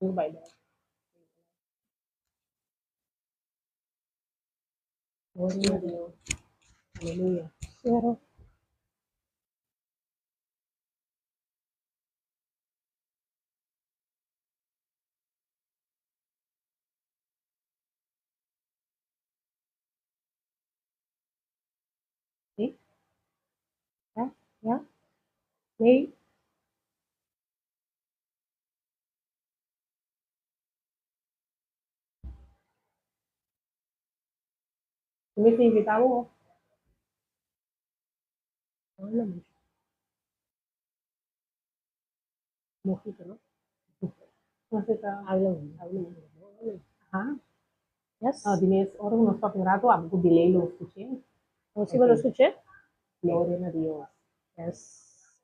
By that. Gloria a Dios. Aleluya. Pero, ¿Sí? ¿Ya? ¿Ya? ¿Sí? ¿Tú me invitado vos? Háblame. Mojito, ¿no? No sé, háblame. Háblame. Ajá. yes. Dime, ahora unos papi un rato, algo delay lo escuché. ¿O sí me lo escuché? Gloria a Dios. Yes.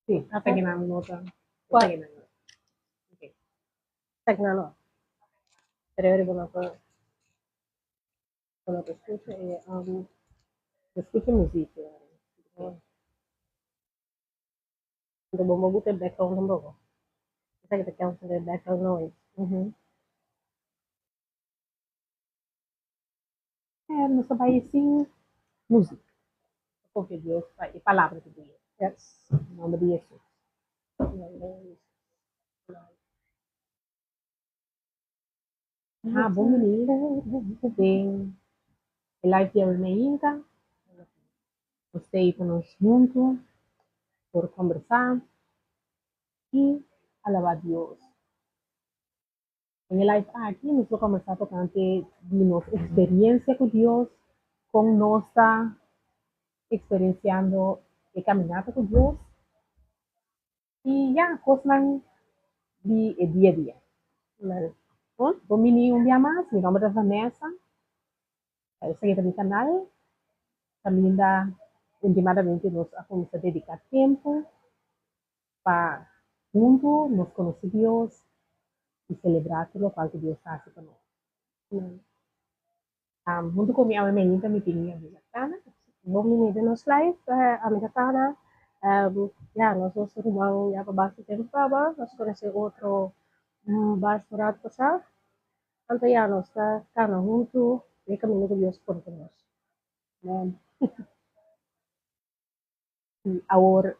Sí, Ajá. hasta que nada nota. ¿Cuál? Hasta que nada. Okay. Tecnalo. Pero cuando te escucho, Escuche música. the bombo book and background number. It's like the count the background noise. Nosso país sim, música. Porque Deus vai, e palavra de Deus. Yes. Em nome de Jesus. Ah, bom menino. Tem live de Almeida. Gostei para nós juntos, por conversar e alabar a Deus. En el live aquí nos vamos a conversar tocante de nuestra experiencia con Dios, con nuestra experienciando de caminata con Dios y ya, cosas de día a día. Amen. Domini un día más, mi nombre es Vanessa, seguir mi canal, también da últimamente nos vamos a dedicar tiempo para juntos nos conocer Dios y celebrar todo lo cual que Dios hace con nosotros. Junto con mi amiguita, mi pequeña amiga Tana, Domini de nos live, americana. Ya, nosotros rumang ya pabasa temporada, nós conhecer outro baixo pasar. Tanto ya nós está cana junto, e caminho com Deus por nós. y ahora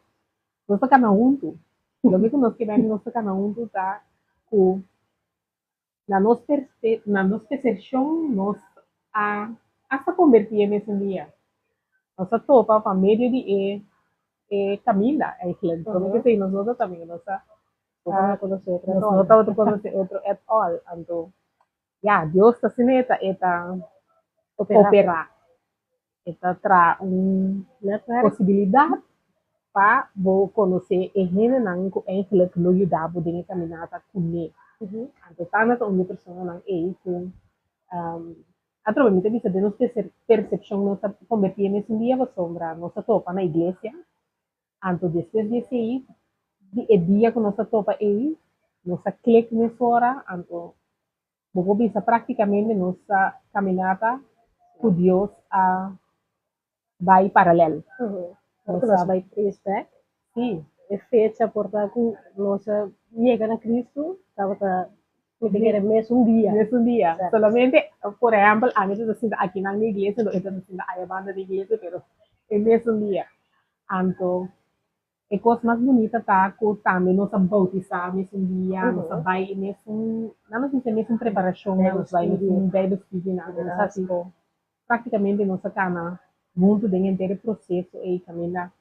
nos toca juntos. Lo que nos queda nos toca juntos está con la nos percepción nos a hasta convertir en ese día. Nossa topa para meio de caminha, é claro. Como que sei, nós também, nossa Conocer outro nós rol. outro conhecer outro at all, então, yeah, Deus está sendo eta operar, eta tra possibilidade para vou conhecer e gente não eigenlijk lo ajudar a caminhar com ele. Então, tá na uma pessoa não é com através bisa de nossa percepção nossa convertir nesse dia a sombra nossa topa na igreja. Então, depois de sair, o dia que nossa topa aí, nossa clique nessa hora, então, vou bisa praticamente nossa caminhada com Deus vai paralelo. Porque nós vai trace back. Sim. É fecha portanto nossa chega a Cristo, estava me querer mesmo dia. Mesmo dia. Certo. Solamente, por exemplo, a gente está aqui na igreja, não está a banda da igreja, pero é mesmo dia. Então, é coisa mais bonita tá com também nossa bautizar mesmo dia, nossa vai mesmo, não nos dizer mesmo preparação, nos vai mesmo bem speeding, nossa assim, praticamente nossa cana muito dentro inteiro processo e também dá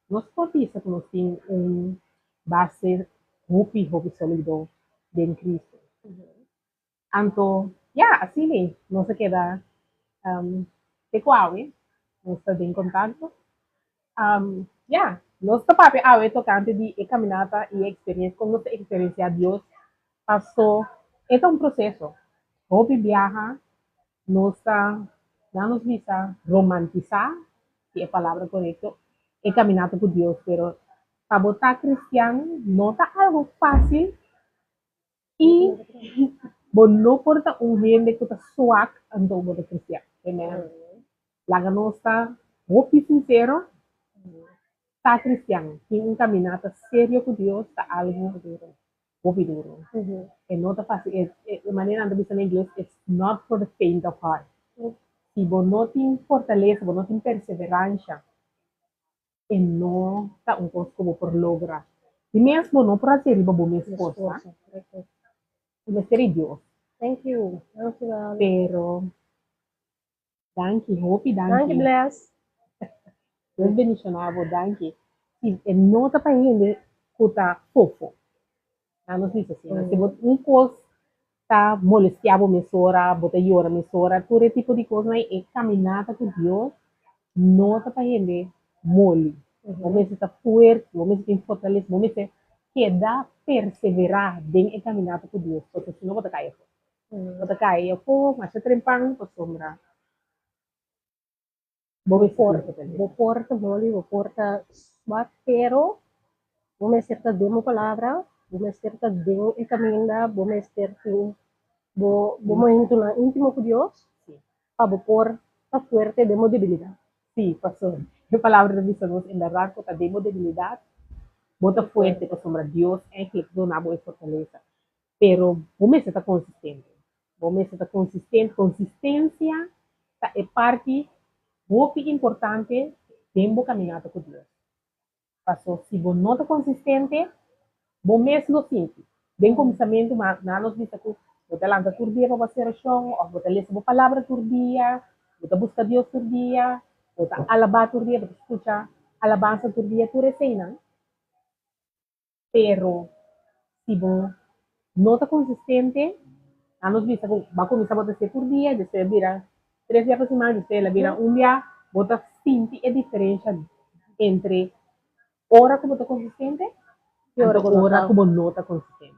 nós bautiza que nós tem base hopi sólido de Cristo. Então, yeah, assim é, não se queda de qual, não está bem contato. Yeah, nosso papi awe tocante de caminhada e experiência, como nossa experiência a Deus passou, é um processo. Hobby viaja, nossa, não nos visa romantizar, que é a palavra correta, é caminhada por Deus, pero para botar cristiano não está algo fácil e não porta gente que está suave então botar cristiano, entendeu? Lá nossa, hobby sincero, está cristiano, tiene un caminata serio con Dios, está algo duro, muy duro. E não está fácil. De maneira que diz em inglês, it's not for the faint of heart. Se você não tem fortaleza, você não tem perseverança, e não está um coisa como por lograr. E mesmo não por ser riba bom mesmo coisa, o ser Deus. Thank you. Dankjewel. Pero, danke, hope, Dank danke. je, Bless. Deus bendicionava, danke. E não está para ele que está fofo. Não diz assim, se você um coisa está molestando a mesora, bota llora a mesora, todo esse tipo de coisa, mas é caminhada com Deus, não está para ele mole. Vamos estar forte, vamos estar fortalecido, vamos estar queda perseverar bem em caminhada com Deus, porque senão você cai. Você cai, eu vou, mas você trempando para sombra. Vamos Porta mole, porta swat, pero vamos certa demo palavra, vamos certa demo e caminda, vamos certa vamos into na íntimo com Deus, para por a fuerte demo debilidade. Sí, pastor. A palavra de Deus em verdade que demos debilidade, bota fuerte para sombra Deus, eigenlijk dona boa fortaleza. Pero vamos estar consistente. Vamos estar consistente. Consistência é parte muito importante dentro da caminhada com Deus. Pastor, se você não está consistente, você mesmo sente. Bem começamento, mas nós dizemos que você lança por dia para fazer oração, ou você lê a palavra por dia, você busca Deus por dia, você alabar por dia, você escuta alabança por dia, tu recena. Pero, se você não está consistente, nós dizemos que vai começar a fazer por dia, depois vira 3 dias por semana, depois vira dia, você sente a diferença entre hora que você está consistente e hora que você não está consistente.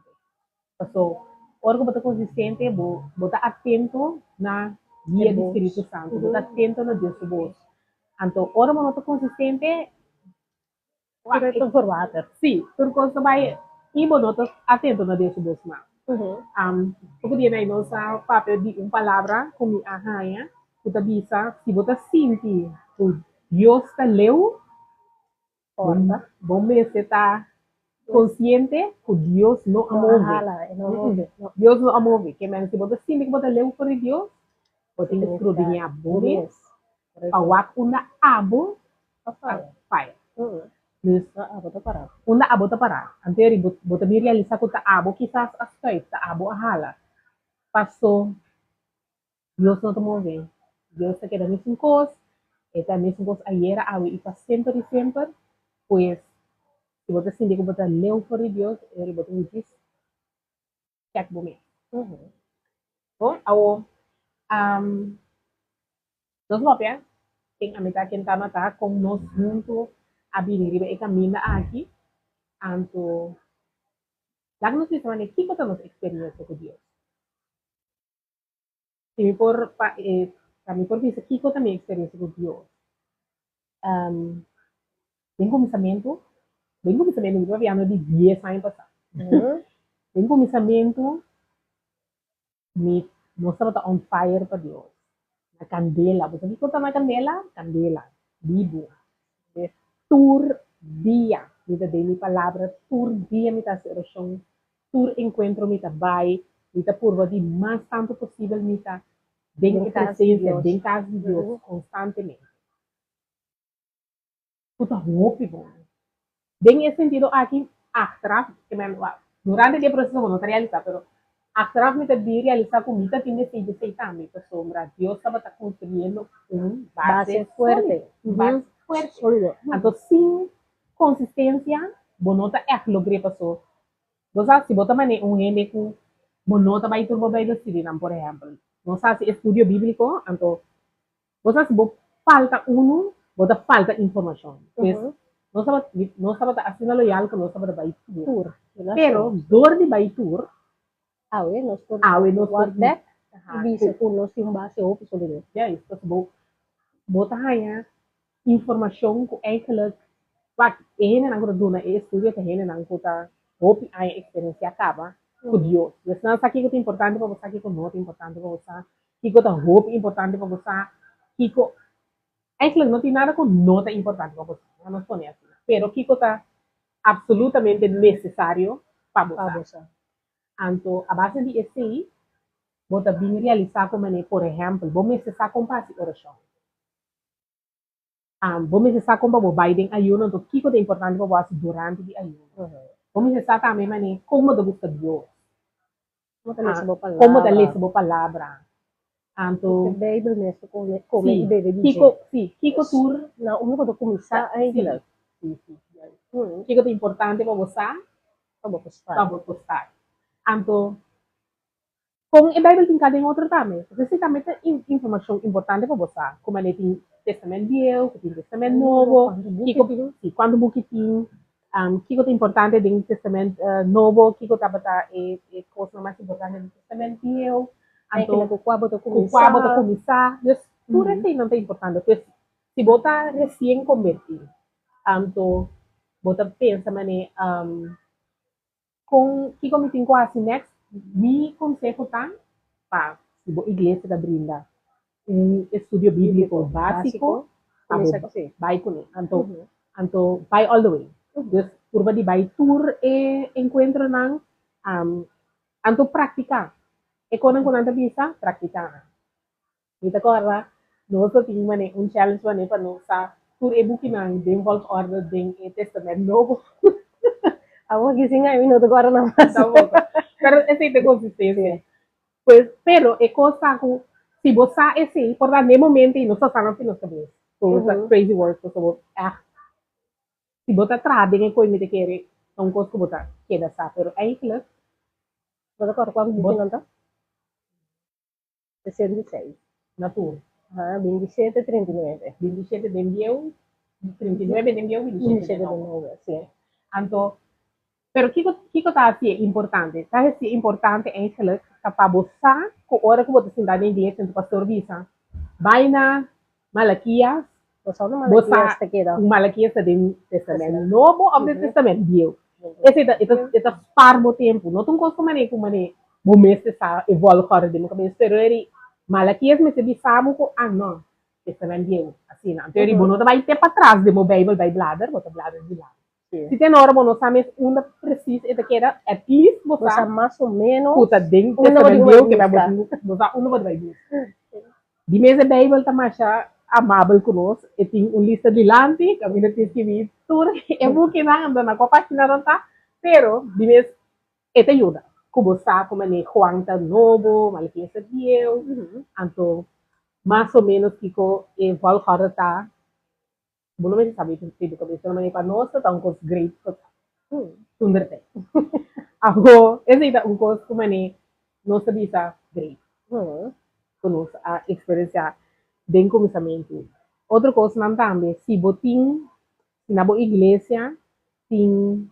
So, hora que você está consistente, você está atento na guia do Espírito Santo, você está atento na Deus de voz. Então, hora que você não está consistente, Direto por water. sim, por coisa vai, e você não está atento na Deus de voz, mas. Eu podia na nossa papel de uma palavra como arranha, você bisa, se você sente que Deus está leu, você está consciente que Deus não amove. Deus não amove. Que menos se você sente que você leu por Deus, você tem que escrutinhar bem, para uma abo, fire. Dus, una abo ta para. Anteri, bota mi realiza ko ta abo, quizás estoy, ta abo ahala. Passou, Deus não te move. Deus te queda mesmo coisa, esta mesmo coisa ayer, awe, e para sempre, pues, se você sente que você leu por Deus, ele você me diz, check bome. Bom, ao, nós vamos ver, quem a mitad quem tá mata, com nós junto, a biniri ba ikamina aqui, anto, lá nos diz, mane, que coisa nos experiência com Deus. Se por, kami por visa, que coisa minha experiência com Deus. Bem começamento, eu havia ano de 10 anos passado. Bem começamento, nós estamos on fire para Deus. Na candela, você viu quanto na candela? Candela, vivo. Tour dia, me dá minha palavra, tour dia me dá oração, tour encontro me dá vai, me dá por de mais tanto possível me dá bem presença, bem casa de Deus, constantemente. Puta roupa bom. Bem esse sentido aqui, atrás, que me durante o processo não realizar, pero atrás me dá realizar com me dá tem esse de também, para sombra, Deus estava construindo base forte, base fuerte. Então, sem consistência, bonota é aquilo que passou. Você se bota mané gente com bonota vai turbo vai decidir, por exemplo. Você se estudio bíblico, então você se falta bota falta informação. Pues, não sabe assim loyal que não sabe vai tour. Pero dor de vai tour, Awe, nos WhatsApp, bisa po nos yung base o pisolino. Ja, is dat bota haya informação que eigenlijk wat ene nang doen na estudio que ene nang kuta hope a experiência acaba com Deus. Mas não sabe que é importante para você, que é não importante para você, que é hope importante para você, que eigenlijk não tem nada com nota importante para você. Vamos poner assim. pero Kiko está absolutamente necesario para Ah, você. bosa. Então, a base de esse, você bem realizar como, por exemplo, vou necessitar comprar essa oração. Vou necessitar comprar o Biden ayuno, então, Kiko é importante para você durante o ayuno. Vou necessitar também, como você gusta Deus. Matalis sa Como da lei palabra. sa palavra. Porque Então, Bible mesmo come sim, ibebe dice. Kiko tour, Na uno ko kumisa ay sim, gila. sim, sim. Kiko é importante para você, Abo ko para sa. você gostar. Então, kung i-Bible din ka din outro também. Kasi também tem informação importante para você. Como ele tem Testamento Velho, tem Testamento Novo, quando buki tem, kiko é importante din Testamento Novo, kiko tabata é coisa mais importante do Testamento Velho. Ay Então, kinakukwabo to kung kwabo to kumisa. kumisa, Diyos, tudo isso não é importante. Pues, se bota recém convertido, então, bota pensa, mané, kung kiko me tinko assim next, mi consejo tá, pa, se bo igreja da brinda, estudio bíblico básico, Kumisa kasi. vai com ele. Então, vai all the way. Diyos, turba di vai tour encontro ng, anto práctica. E kung ko nanta bisa, praktika na. Kita ko ara, no so ting mane, un challenge mane pa no sa tour e buki ng ding false order ding testament novo. Ako gising nga minuto ko ara na mas. Tampoco. Pero ese te consistencia. Pues, pero e cosa ko, si bosa ese, por la de momento y no sa sana no sabi. So, sa crazy work, so, si bota trade nga ko imite kere, ang kos ko bota, keda sa, pero ay kila, Bota ko ako ang gising nanta. 66. na tour. Ah, 27, 39. 27 de enviou, 39 de enviou, 27 de novo. 27, sì. Então, pero kiko tá assim importante. Tá assim importante eigenlijk kapag bosa ko ora ko botas sinda nem dia tento pastor visa. Vai na Malaquias, Bosa na bosa malakias ta keda. Malaquias sa din Testamento Novo of the Testamento Velho. Esse ita spar mo tempo. Não tungkol ko man kung man mo meses sa evolve para din mo kami pero eri Malaquias me sabi samo ko ano Testamento Velho. Assim, na. Pero bono ta vai ter para trás de mo Bible vai bladder, bota bladder de lá. Se tem hora não sabe uma precisa essa que era at least Bosa más o menos. puta ding Una Testamento ba Velho di que vai ka? botar uma ba vai di mesa Bible ta masya amable conosco e tem lista de lante kami na tiskivi tur e buki na ando na kopasina ta pero di mesa ete ayuda kubo sa como ne Juan ta Novo Malaquias ta Velho anto más o menos kiko e val harata Buno may sabi kung sino kami. So naman ipanosa, taong kos great ko. Sunderte. Ako, ese ita un kos kumani, no sabi sa great. Kuno sa experiência den começamento. Outro coisa não também, se botin, se na boa igreja, tem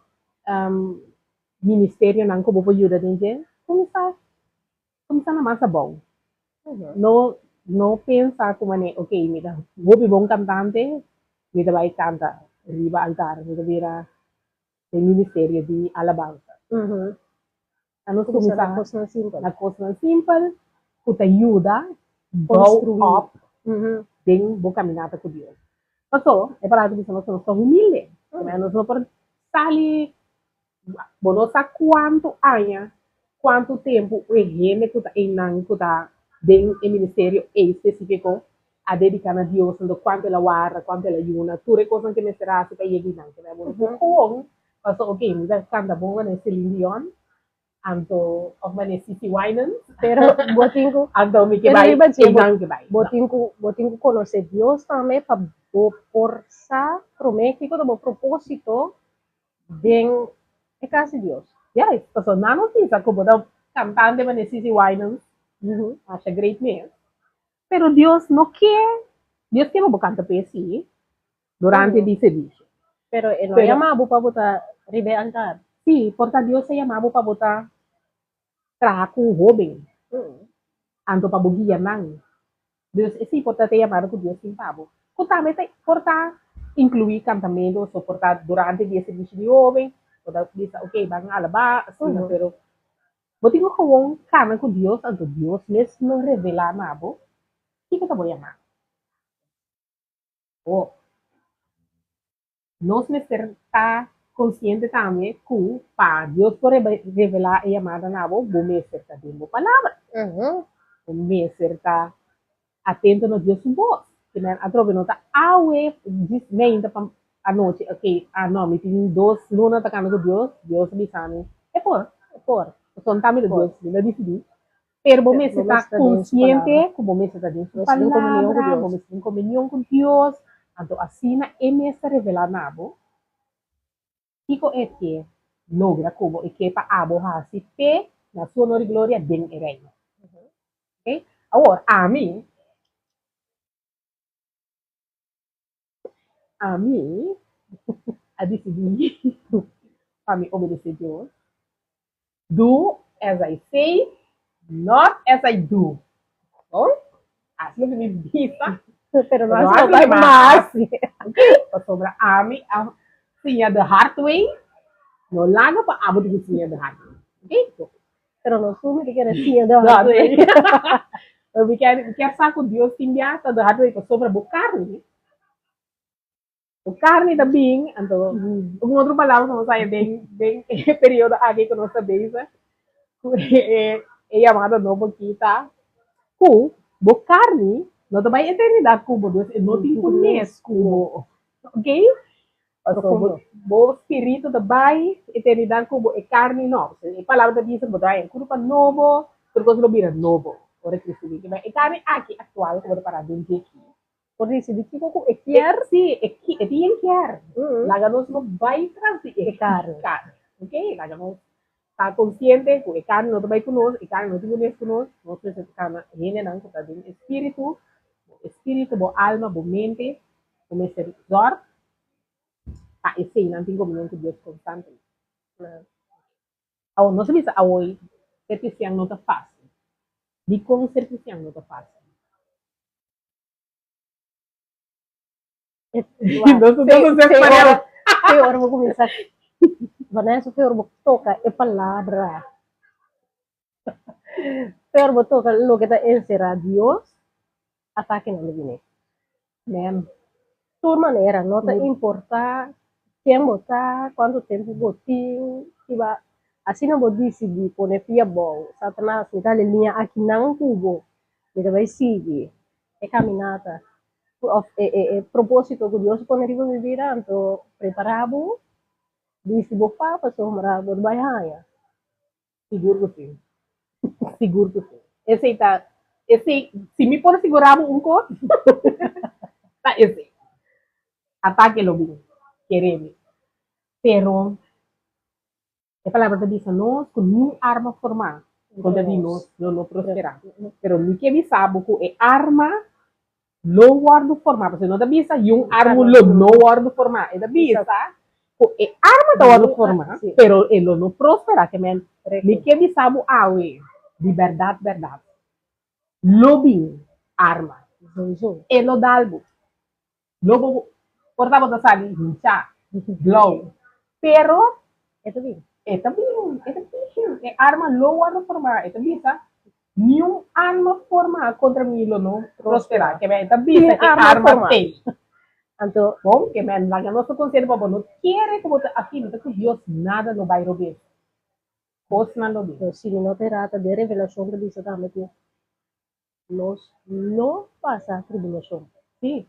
ministério não como ajuda gente, começa na massa bom. No pensa como ne, ok, mira, vou be bom cantante, mira vai canta riba altar, mira vira del ministerio di alabanza. Ano Kumisa na começa coisa na simple. na coisa simple, que te ajuda Construir. go up din bo caminata com Deus. Pasó, é para que nós somos humildes. Nós não por sali, bom, não sabe quanto anos, quanto tempo o gente que está em nang que está dentro do ministério específico a dedicar a Deus, então quanto ela guarda, quanto ela ayuna, tudo é coisa que me será se para ir nang que é bom. Kung pasó, ok, me dá canta bom na Celine Dion, anto of man Sissy Wynans, Pero boting ko, anto me que Pero vai, iba siya, nang que vai. boting ko conocer Dios também para força, promete ko mo propósito den é casa de Deus. Yes, pasó na notícia como da cantante man Sissy Wynans, acha great man. Pero Dios no quer, Dios quer mo canta para si durante el servicio. Pero no Pero- llamaba para botar ribe altar. Sí, porque Dios se llamaba para botar traco joven, anto para bugia nang. Deus, esse importante chamado que Deus tem pavo. Justamente porta incluir cantamentos, ou porta durante o serviço de jovem, porta diz, ok, vão alabar, assim, pero botin ko kung kana ko Dios, anto Dios mesmo revela nabo, que tá bom chamar? Oh, Nós me está consciente também que para Deus por revelar a chamada na boa, vou me está dando palavra, vou me está atento no Deus voz. Que nem a troca não tá awe diz nem tá a noite, ok, ah não, me tem dois luna tá com Deus, Deus me sabe, é por, son também Deus, me decidi. Pero vou me está consciente que vou me está dando palavra, vou me está em comunhão com Deus, então assim na me está revelar na boa. Iko é que logra como e que para abo hasi pe na sua honra e glória den e reino. Ok? Agora, a mim, a decidir para me obedecer a Deus. Do as I say, not as I do. Bom? Assim que me vista, Pero no pero hace haz lo lo que más. ok? Sobra a mim, sim, the hard way, no laga para abo de sim, the hard way. Ok? Pero no sume que quieres siendo Não, eu quero saber que Deus tem biasa da hard way para sobra o carne. O carne também, então, uma outra palavra que nós sai bem período aqui que nós sabemos, é chamada novo aqui, tá? Com o carne, não também eternidade com o Deus, não tem conhece com ok? O espírito também, eternidade com o carne, não. A palavra diz que botar em curva novo, porque não vira novo. Ora, Cristo diz, mas a carne aqui atual, como para dizer aqui. Por isso, de que eu quero, sim, é bem quer. Lá nós não vai trazer carne. Ok? Lá nós está consciente que a carne não vai conosco, a carne não tem conosco, nós precisamos gente não que está dentro espírito, boa alma, boa mente, como ser zor, tá esse não tem comunhão com Deus constante. Não se diz hoje, ser cristiano não está fácil. De como ser cristiano não está fácil. Peor vou começar. Vanessa, peor vou tocar a palavra. Peor vou tocar lo que está encerrado Deus, ataque não viene. Man, De maneira, não te importa quem botar, quanto tempo botinho, assim não vou decidir, pôr pia bom, Satanás me dá a linha aqui não cubo, ele vai seguir, é caminhada. Propósito que Deus põe na minha vida, então preparado, disse vou para sombra, vou banhar. seguro que sim. Seguro que sim. Esse, se me for segurar um pouco, tá esse. Ataque lo bem, queremos. Pero, a palavra diz, nós com nenhuma arma formada, contra de nós, não prosperar. Pero, me que sabe que a arma não guardo formar, porque não devia ser arma não guardo formar, é devia ser que a arma não guardo formar, pero ele não prospera, que me que sabe liberdade, verdade. Lobbying, arma. Ele dá algo. Lobo, portamos a sair, hinchar, blow. Pero, é também, é arma não guardo formar, é também, tá? Nenhum arma formada contra mim não prosperar, que é também, é arma tem. Então, bom, que é lá que nós conselho para não querer como aqui, não que Deus nada não vai roubar. Coisa não roubar. Se não trata de revelação que diz também que nós não passa tribulação. Sim.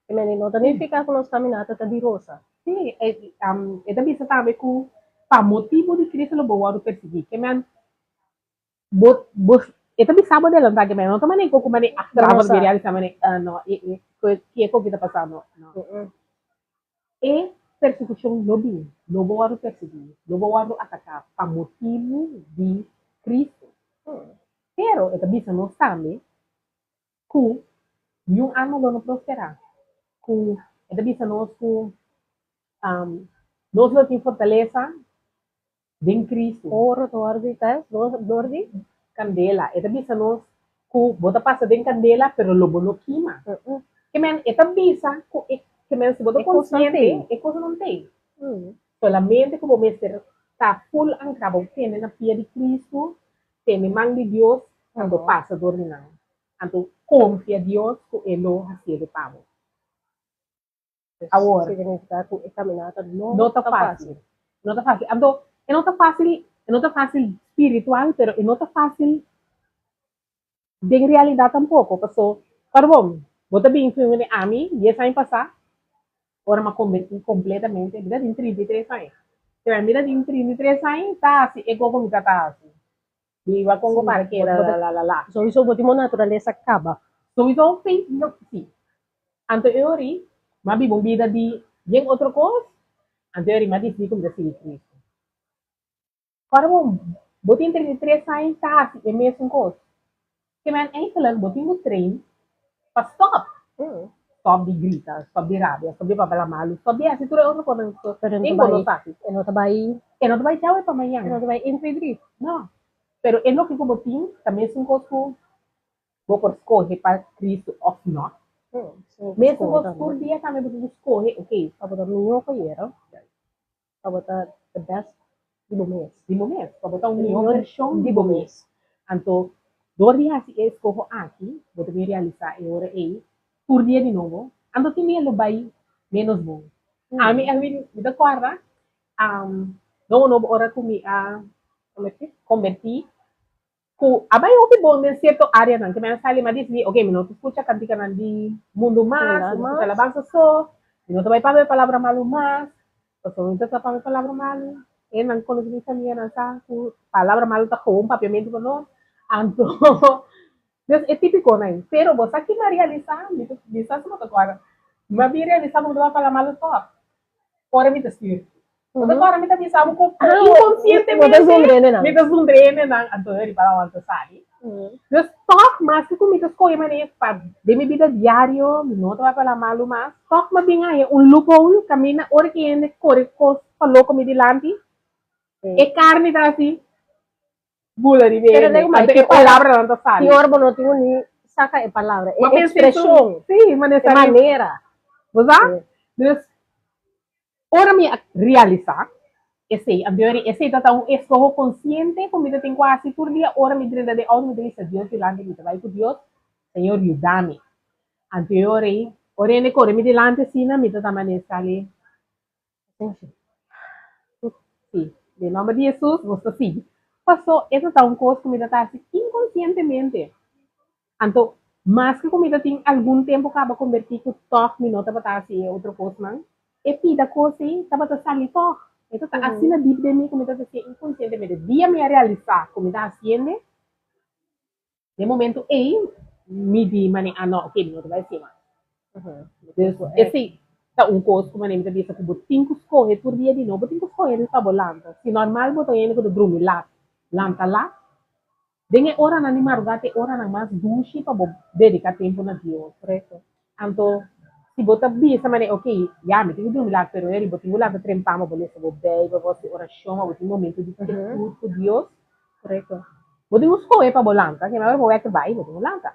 E mas não também ficar com nós caminhada tá de rosa. Sim, é também se sabe que para motivo de Cristo não vou perseguir, que é ito bisa mo nilang tagay may no to mani ko kumani travel di real sa mani no ko kita pasano no e persecution lobby lobo waro perseguir lobo waro atacar pa motivo de Cristo pero ito bisa no sabe ku yung ano não prosperar ku ito bisa no ku nós não tem fortaleza em Cristo Oro to ardi tas dordi candela. Ito bisa nos ku bota pasa din candela pero lobo no quima. Que men ito bisa ku que men se bota consciente e cosa non tem. Solamente como me ser tá full ancrado tiene na pia de Cristo, tiene man de Dios quando passa dormindo. Então confia Deus que ele hacia de pavo. Agora. Significa que a caminhada Não tá fácil. Não tá fácil. Então, não tá fácil espiritual, pero não tá fácil de realidade tampouco. Passou, para bom, vou também filme a mim, 10 anos passar, ora me converti completamente, vida de 33 anos. Pero a vida de 33 anos, tá assim, é como tá assim. E vai com para que lá. So, isso botin mo naturaleza acaba. So, isso fez, não, sim. Anto eu ri, mas vi vida de, tem outra coisa, anto eu ri, mas disse como desse Cristo. Para bom, botin 33 anos, tá assim, é mesmo coisa. Que man, eigenlijk, botin mo trein, para stop. Stop di grita, stop di rabbia, stop di papalamalu, stop di assim, tudo é outra coisa. Pero Tem no como vai, fácil. no vai, E não vai tchau é para amanhã. no vai infidri. Não. Pero é no que eu botin, também são coisas que vou por escolher para Cristo ou não. So, Mesmo que por dia também vou escolher, ok, Abota minyo ko yero. Abota the best di bumis. de momento, para botar Minyo uma versão de momento. Então, dois dias se escolho aqui, vou também realizar a hora aí, por dia de novo, então tem meio vai menos bom. A mim, me dá corda, não novo hora que me converti, ku abay opi bom em certo área não, que me sali mas diz, ok, me não escuta cantica não de mundo mais, me escuta alabanza só, me não vai para palavra malu mais, então não está para palavra malu, e não conhece minha não sa, palavra malu tá com papiamento com nós, então, Deus é típico não, pero você aqui me realiza, me diz assim uma coisa, me realiza muito para falar malu só, fora me descer. Agora me está pensando com inconscientemente, me está zundrene na anterior para o outro sabe. Então, toque mais que comigo escolhe maneira para de minha vida diário, não vai falar malo mais. Toque mais bem aí loophole, caminha hora que ainda corre falou comigo delante, e carne tá assim, bula de ver. Pero Mas é palavra não sabe. Ti orbo no tingo ni saka e palavra, Mas e expressão, sim, mas de maneira. Você? Então, ora me realizar, esse anterior esse tá um escolho consciente como me tem quase por dia ora me direita de algo me diz Deus delante me vai com Deus Senhor ayúdame anterior ora ne corre me delante sina me tá maneira sale sim de nome de Jesus você sim passou essa tá um coisa que me tá assim inconscientemente então mas que comida tem algum tempo acaba convertir que toque me nota para assim outra coisa não e pida coisa tá para sair toque. Então, assim na deep de mim, como está assim, inconscientemente, dia me realizar, como está haciendo, de momento, me di, mani, não, ok, não vai ser mais. Esse, tá um custo, como me diz, que eu tenho que escolher por dia de novo, eu tenho que escolher para volante. Se normal, eu tenho que dormir lá, lá, dengue hora na madrugada, hora na mais duche, para dedicar tempo na Deus, correto? Então, se botar bisa mané ok ya me tenho que dormir lá pero ele botinho lá para trempar mas boleh vou bem vou fazer oração vou ter momento de quietude com Deus correto botinho escolher para bolanta que mais vou é que vai botinho bolanta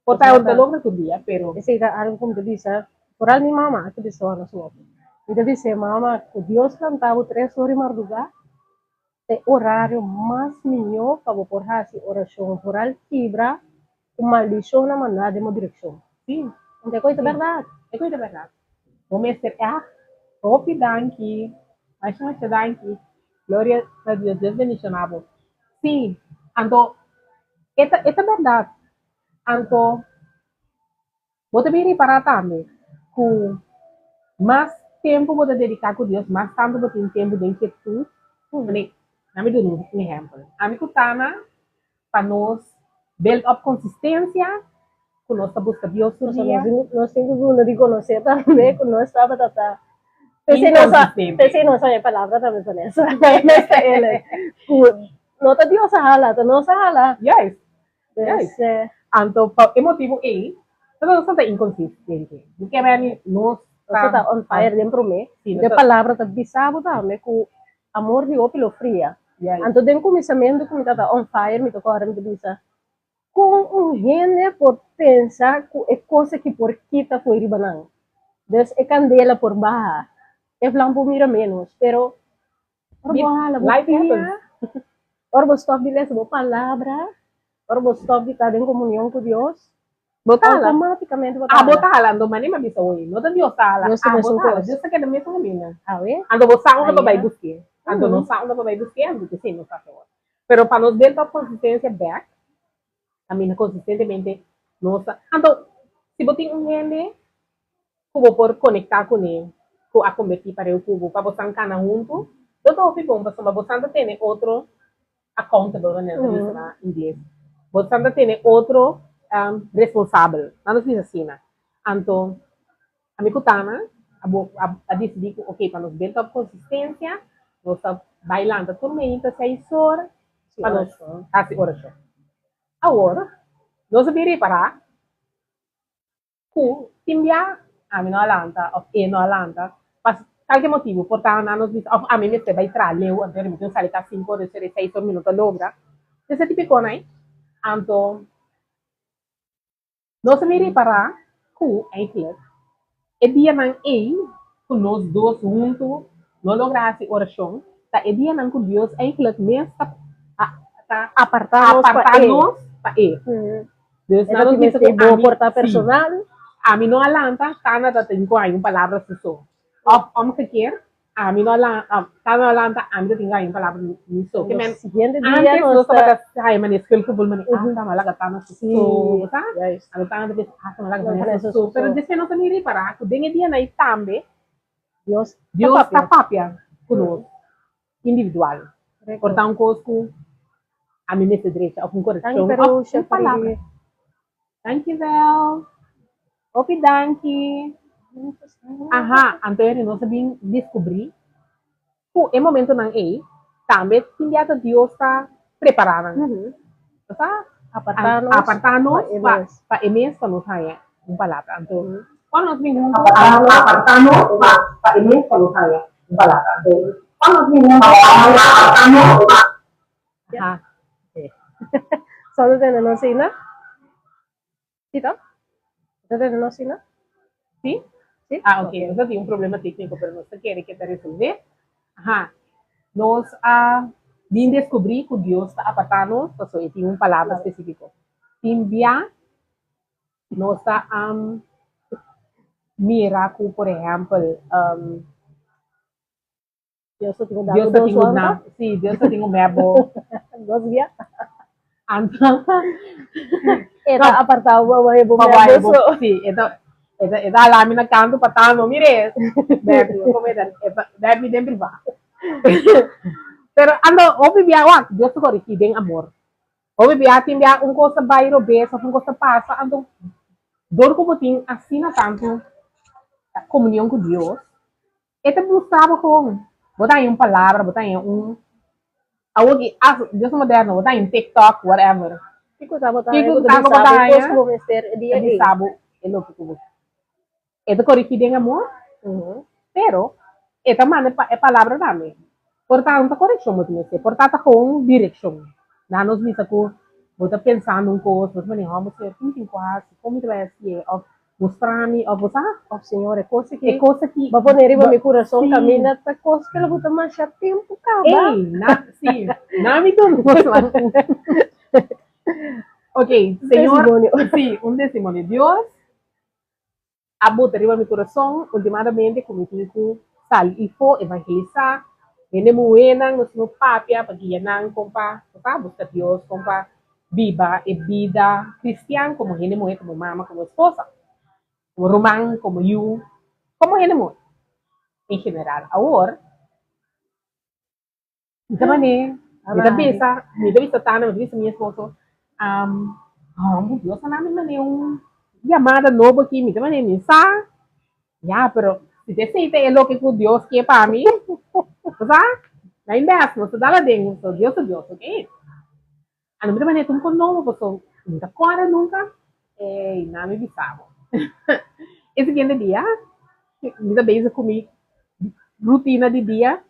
botar o telão para todo dia pero Esse era algo como te disse, por al mi mamá, que disse na sua. E te disse, mamá, que Deus cantava 3 horas de madrugada, é horário mais melhor para por fazer oração por al fibra, uma lição na mandada de uma direção. sim Não é coisa verdade. é coisa verdade vou me ser hope danke mas não é danke glória a Deus Deus bendicionado sim então esta verdade então vou te vir para também com mais tempo vou dedicar com Deus mais tempo vou ter tempo de inquietude na me dou um exemplo a mim cutana para nós build up consistência com nossa busca Deus por dia Nós temos que de conhecer também, que nós estava tata. Pensei não sabe a palavra também para essa. Nesta ele. Nota Deus a hala, não sa hala. yes Yes. então emotivo pero nós está inconsistente porque bem nós Nós tá on fire dentro me. De palavra tá bisabo também com amor de opilo fria. Então tem começamento que me tá on fire, me tocou a me bisa. Com gente por pensar que é coisa que por kita foi ribanang. Des é candela por baja. É flampo mira menos, pero por baja la life Or vos stop de ler a palavra, or vos stop de estar em comunhão com Deus, Botala. Automaticamente Ah, botala. botala, ando mani ma bisa oi. No Dios sala. Deus Ah, mesmo botala. coisa. Deus tá querendo mesmo menina. Ah, é? Ando botar uma Aí, para vai é. buscar. Ando não sa uma para vai buscar, ando que sim, não sa fora. Pero para nos ver a consistência back, a minha consistentemente nossa. Ando se botar gente, cubo por conectar com ele, com a convertir para o cubo, para botar um cana junto. Eu tô bom, mas uma botando tem outro accountable, né? Em inglês. Botando tem outro responsável. Nada se assim, né? Então, a minha cutana, a decidir que, ok, para nos ver a consistência, nós estamos bailando a tormenta, 6 horas, para nós, assim, horas. Agora, nós vamos reparar que, timbia, a mim não alanta, ou e não alanta, mas, qualquer motivo, portanto, nós a mim me vai trazer, eu, anteriormente, eu saí com 5 horas, 6 minutos, logra, esse tipo, né? Então, nós vamos reparar que, eigenlijk, e dia nang com nós dois juntos, não lograsse oração, tá? E dia nang com Deus, eigenlijk mesmo tá Apartar-nos apartar-nos para ele. Deus Ela não nos tem diz que boa portar personal. A mim não alanta, tá nada tem com aí uma palavra só. Om que quer, a mim não alanta, tá não alanta, a mim tem aí uma palavra só. Que men, Siguiente dia, antes nós nós estava ai mas escolhe que bulman, tá malaga tá na só, tá? Yes. Ano tanga de tá malaga Não, na isso, só, pero isso. desse não se miri para, que dengue dia na itambe, Deus Deus está papia conosco, individual. Portanto, conosco, a mim nesse direito, com correção, Pero uma palavra. Dankjewel. Opi danki. Aha, então nós sabemos descobrir que é momento não é, também tinha Deus está preparando. Tá? Apartar-nos para emes para nos sair uma palavra. Então, quando nós vimos apartar-nos para emes para nos sair uma palavra. Então, quando nós vimos apartar-nos Ah, só não tem não sei, né? Tito? Não tem não sei, né? Sim? Sim? Ah, ok. Nós temos problema técnico, mas nós queremos que resolver. Aha. Nós vim descobrir que Deus está apartando, então tem uma palavra específica. Timbia, nós está mira que, por exemplo, Deus só tem Deus está tendo na, sim, Deus está tendo mebo. Deus via. Então, Eta apartar o mebo mebo. Sim, então lá me na canto patano, mire, bebe, como é, bebe dentro va. Pero ando, obi biya wa, Dios ko rikideng amor. Obi biya timbia un cosa bairo besa, un cosa pasa, ando dor ko boting asina tanto a comunhão com Deus. Ete buscava com, botar aí uma palavra, botar aí alguém, Deus moderno, botar em TikTok, whatever. Fico tá botar, Fico tá botar, depois que vou vencer dia de sabo, é louco que ete ko rikideng amor, pero esta mana é palavra também. Portanto, correção muito nesse. Portanto, com direção. Não nos diz que você pensando em coisas, mas não vamos ser quase, como vai ser, ou mostrar-me, ou você, o Senhor é coisa que, vai pôr meu coração caminha, tá coisa que ela botar mais tempo, cara. Ei, sim, não me dou Ok, Senhor, sim, um testemunho. Deus, a botar meu coração, ultimamente, como eu sair e for evangelizar. Hindi mo wenang no papia pagyanang kompa busca Dios kompa viva e vida cristian como hindi mo como mama como esposa como román como you como hindi mo en general ahora mi bisa tana mi bisa mi esposo Dios namin man yung llamada novo aqui mi tamane minsa ya pero si te sei te lo que Dios quiere para mí ¿verdad? La inversa, se dá lá dentro, Deus é Deus, ok? A não me tem com novo, porque nunca corre, nunca, e não me bisava. Esse seguinte dia, muitas vezes comi rotina de dia,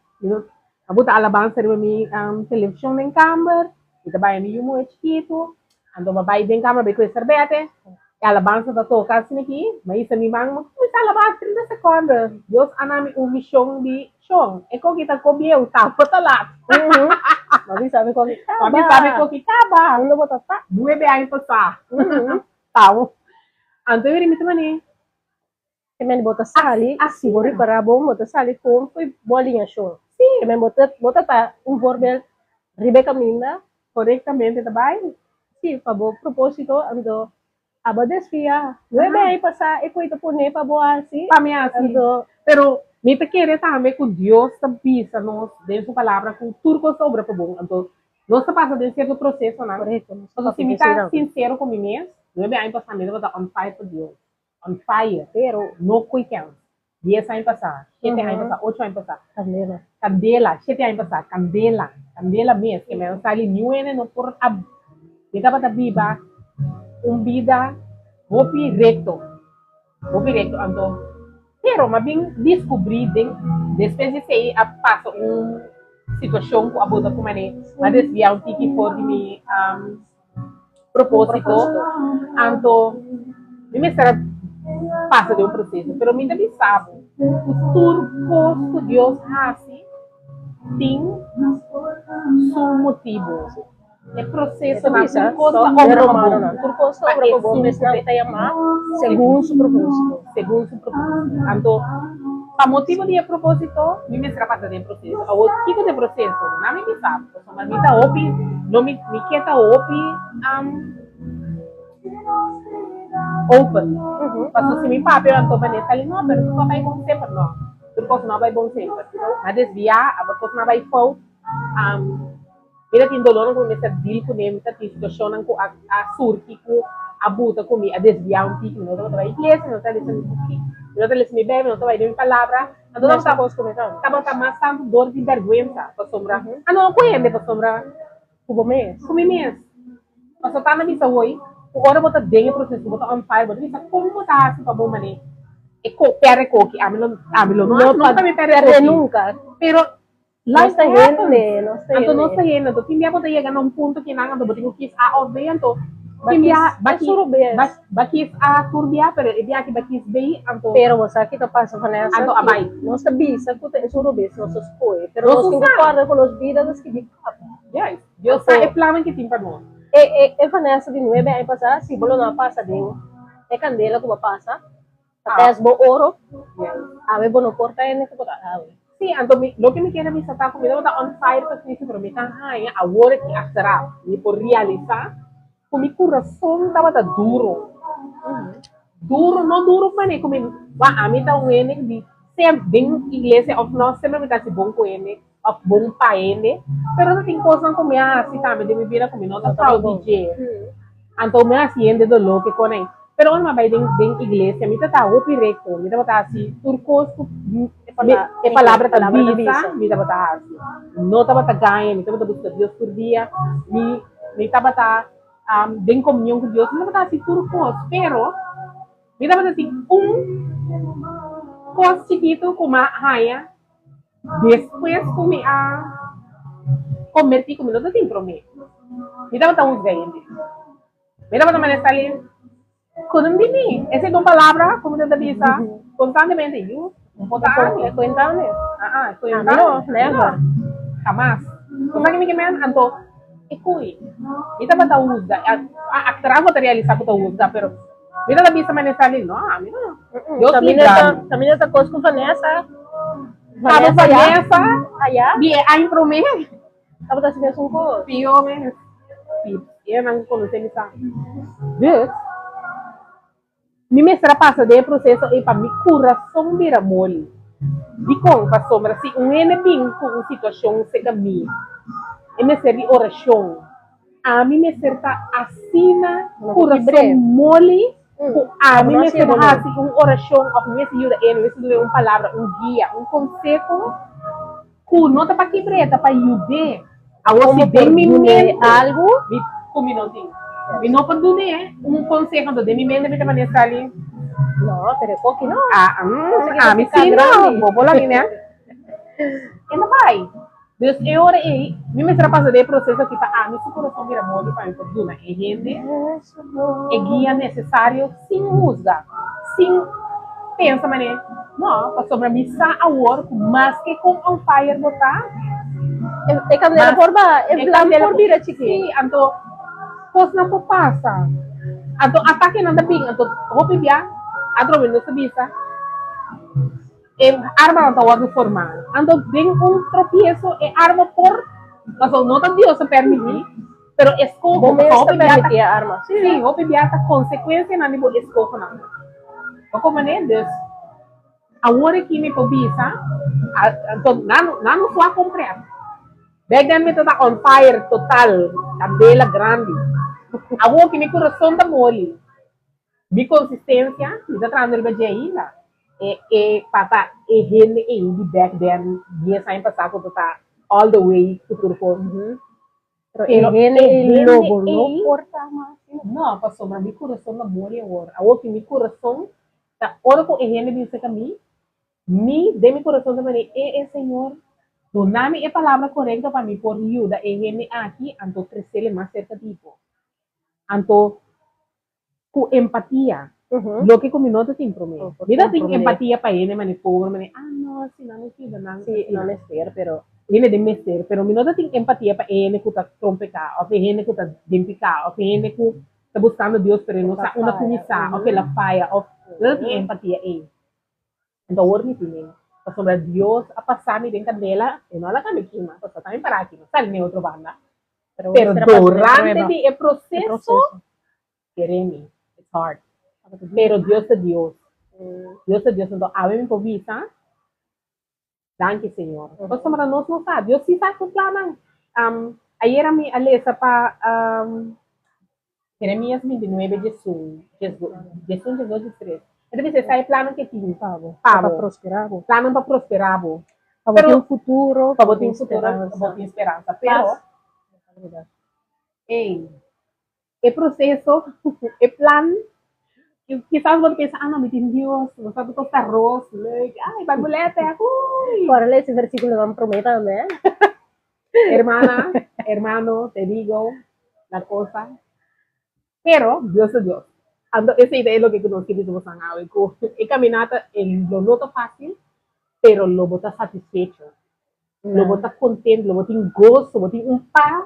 a botar alabança para mim, televisão em câmera, e também me um chiquito, ando babai em câmera, bem com sorvete, e a alabança da toca assim aqui, mas isso me manda, mas a alabança 30 segundos, Deus anami missão de chong, e kung kita ko biyaw, tapo talat. Mami sabi ko kita ba? Ano ba tata? 9 anos pa sa. Tao. Anto eu me também. Que men bota sali, siguri para bom, bota sali com foi bolinha show. Sim. Que men bota tá vorbel Rebecca Minda, Corretamente também. sim, para bom propósito, ando aba desfia. Não é bem passar e coisa por nem para boa assim. Para mim assim. Ando Pero me te querer também que Deus te pisa nos de sua palavra com tudo sobre para bom. Então, nós está passando de certo processo, não? correto. Então, se me está sincero com mim mesmo, não é bem passar mesmo, eu on fire por Deus. On fire. Pero no quickens. 10 anos passar, 7 anos passar, 8 anos passar. Candela. Candela, 7 anos passar, candela. Candela mesmo, que me sali new ene no por ab. Me tava da viva vida hopi recto. Hopi recto, então. Pero, mabing descobri depois de sair a passa situação com a boda com mané, mas desviar um tiki for de mim propósito, então me será passa de um processo, pero me também sabe o turco que Deus assim tem seu motivo. É processo na turcosa obra humana. Turcosa obra bom, mas não tem amar segundo o propósito. Segundo o propósito. Então, para motivo de propósito, me será passar de processo. O tipo de processo, não me sabe. Mas me está opi, não me quer opi, open. Pastor, se me papel, então vai nessa ali, não, mas tu vai bom sempre, não. Tu não vai bom sempre. Mas desviar, a pessoa não vai fall. Mira tin dolor ko mesa deal ko nem ta situação ko a surki ko abuta ko mi a desviar um tico, não estava igreja, não estava lendo buki, não estava lendo bebê, não estava lendo palavra, então não estava estava mais tanto dor de vergonha para sombra. Ah não, conhece para sombra. Kubo mes. Kumi mes. Pasal tá na missa hoje, o hora bota dentro processo, bota on fire, bota missa como bota assim para bom mané. E co perde coque, amilo não também perde nunca. Pero Não está gente, não está gente. Então, não está gente. Então, quem pode chegar a ponto que não, então, quis a ouvir, então, quem bakis a turbia, pero dia que bakis bem, então. Pero você aqui tá passando nessa. Então, abai. Nós sabia, que é surubes, nós escolhe. Pero nós temos que guardar com as vidas que de yes, Deus sabe o plano que tem para nós. Vanessa de 9 anos passar, se bolo não passa de candela como passa, até as bo ouro, a ver bono porta é que botar sim, então, lo que me quer me está comigo está on fire para isso, pero me está agora que será, me por realizar, com meu coração estava duro, duro, não duro para mim, como a mim está ene de sempre bem igreja, ou nós sempre me está se bom com ele, ou bom para ele, pero não tem coisa como assim também de me vir comigo, não está proud de, então me assim do lo que coném. Pero ano vai dentro igreja, me tá opi recto, me tá assim, turcoso, é palavra da bisa, me tá assim. Não tá ganha, me tá buscar Deus por dia, me tá bem comunhão com Deus, me tá assim turcoso, pero me tá assim coisa chiquito como a raia, depois como a converti como não tem problema. Me tá uns ganhando. Me tá maneira ali. Couldn't be me. Esa es una palabra, como te dice, constantemente. Yo, é cuéntame. Cuéntame. No, never. Jamás. O sea que me queman, anto, ikuy. Ita ba ta usa? Aktra mo ta realizar ko ta usa, pero mira la bisa manesali, no, mira. Yo también ta coisa com Vanessa. Vanessa, allá. Bien, hay promedio. Tava ta sibes un ko. Pio me. Eu não conheço me sa. Deus. Me mestra passa de processo e para mi coração vira mole. De como para sombra se ene bem com uma situação se caminha. E me serve oração. A mim me serta assina coração mole. A mim me serve assim uma oração, ou me ajuda ele, me serve uma palavra, guia, conselho. Que não tá para quebrar, tá para ajudar. A você bem me algo, como não tem. E não pode dizer consejo de mi mente me manejar ali. No, pero coqui no. Me sim não, vou lá né. E não vai. Deus é hora aí, me será passar de processo aqui para meu coração vira molde para por duna. E gente, é guia necessário sem juzgar, sem pensa mané. Não, para sobre mim sa a work, mas que com on fire botar. É candela por ba, é candela por vira chiqui. Sim, então coisa não passa. Anto ataque nanda ping, anto hopi bia, atro vendo sa bisa, arma não está formada. Ando bem um tropieço e arma por, mas não tá Deus se permitir, pero escojo, Bom mesmo hopi permitir biata, a arma. sim, hopi biata consequência na nível escojo não. Como é Deus? A hora que me pobisa, então não só comprar. Back then me tá on fire total, a bela grande. A hora que me coração da mole. Mi consistência, me tá trazendo o ainda. Pata ele de back then dia sai passar com tá all the way to turco. Pero el logo no corta más. Não, passou para mi coração na mole agora. A hora que mi coração tá hora com ele disse que mi de mi coração também Senhor, doname a palavra correta para mim por ajuda ele aqui, anto crescer mais cerca tipo. Anto com empatia. Lo que combinó te imprometo. Mira, tengo empatía para él, me pobre, me no, si no me sirve, no, sí, no me ser, pero viene de meser, pero mi no tengo empatía para él, que está trompecado, o que él que está dempicado, o que él que está buscando Dios, pero no sabe una comisa, o que la falla, o no tengo empatía él. Entonces, ahora me tiene, pues sobre Dios a pasar mi dentro de la, y no la cambia aquí, pues también para aquí, no sale ni otra banda. Pero durante el proceso, quereme, it's hard. Pero Dios es Dios. Dios es Dios. Entonces, a ver mi povisa. Danke, Señor. Pues para nós não sabe. Dios sí sabe que planan. Ayer a mí, Alessa, para Jeremías 29, Jesus 13. Ele disse, sai plano que tinha. para prosperar. Plano para prosperar. Para ter um futuro. Para ter um futuro, para ter esperança. Pero, o processo, o plano, quizás você pensa, não, me tem Deus, não sabe que está arroz, ai, bagulhete, Agora lê esse versículo, não prometa, né? Hermana, hermano, te digo la cosa, pero Dios es Dios. Esa idea es lo que conocimos en Aweco. He caminado en lo noto fácil, pero lo bota satisfecho, lo bota contento, lo bota en gozo, lo bota en paz,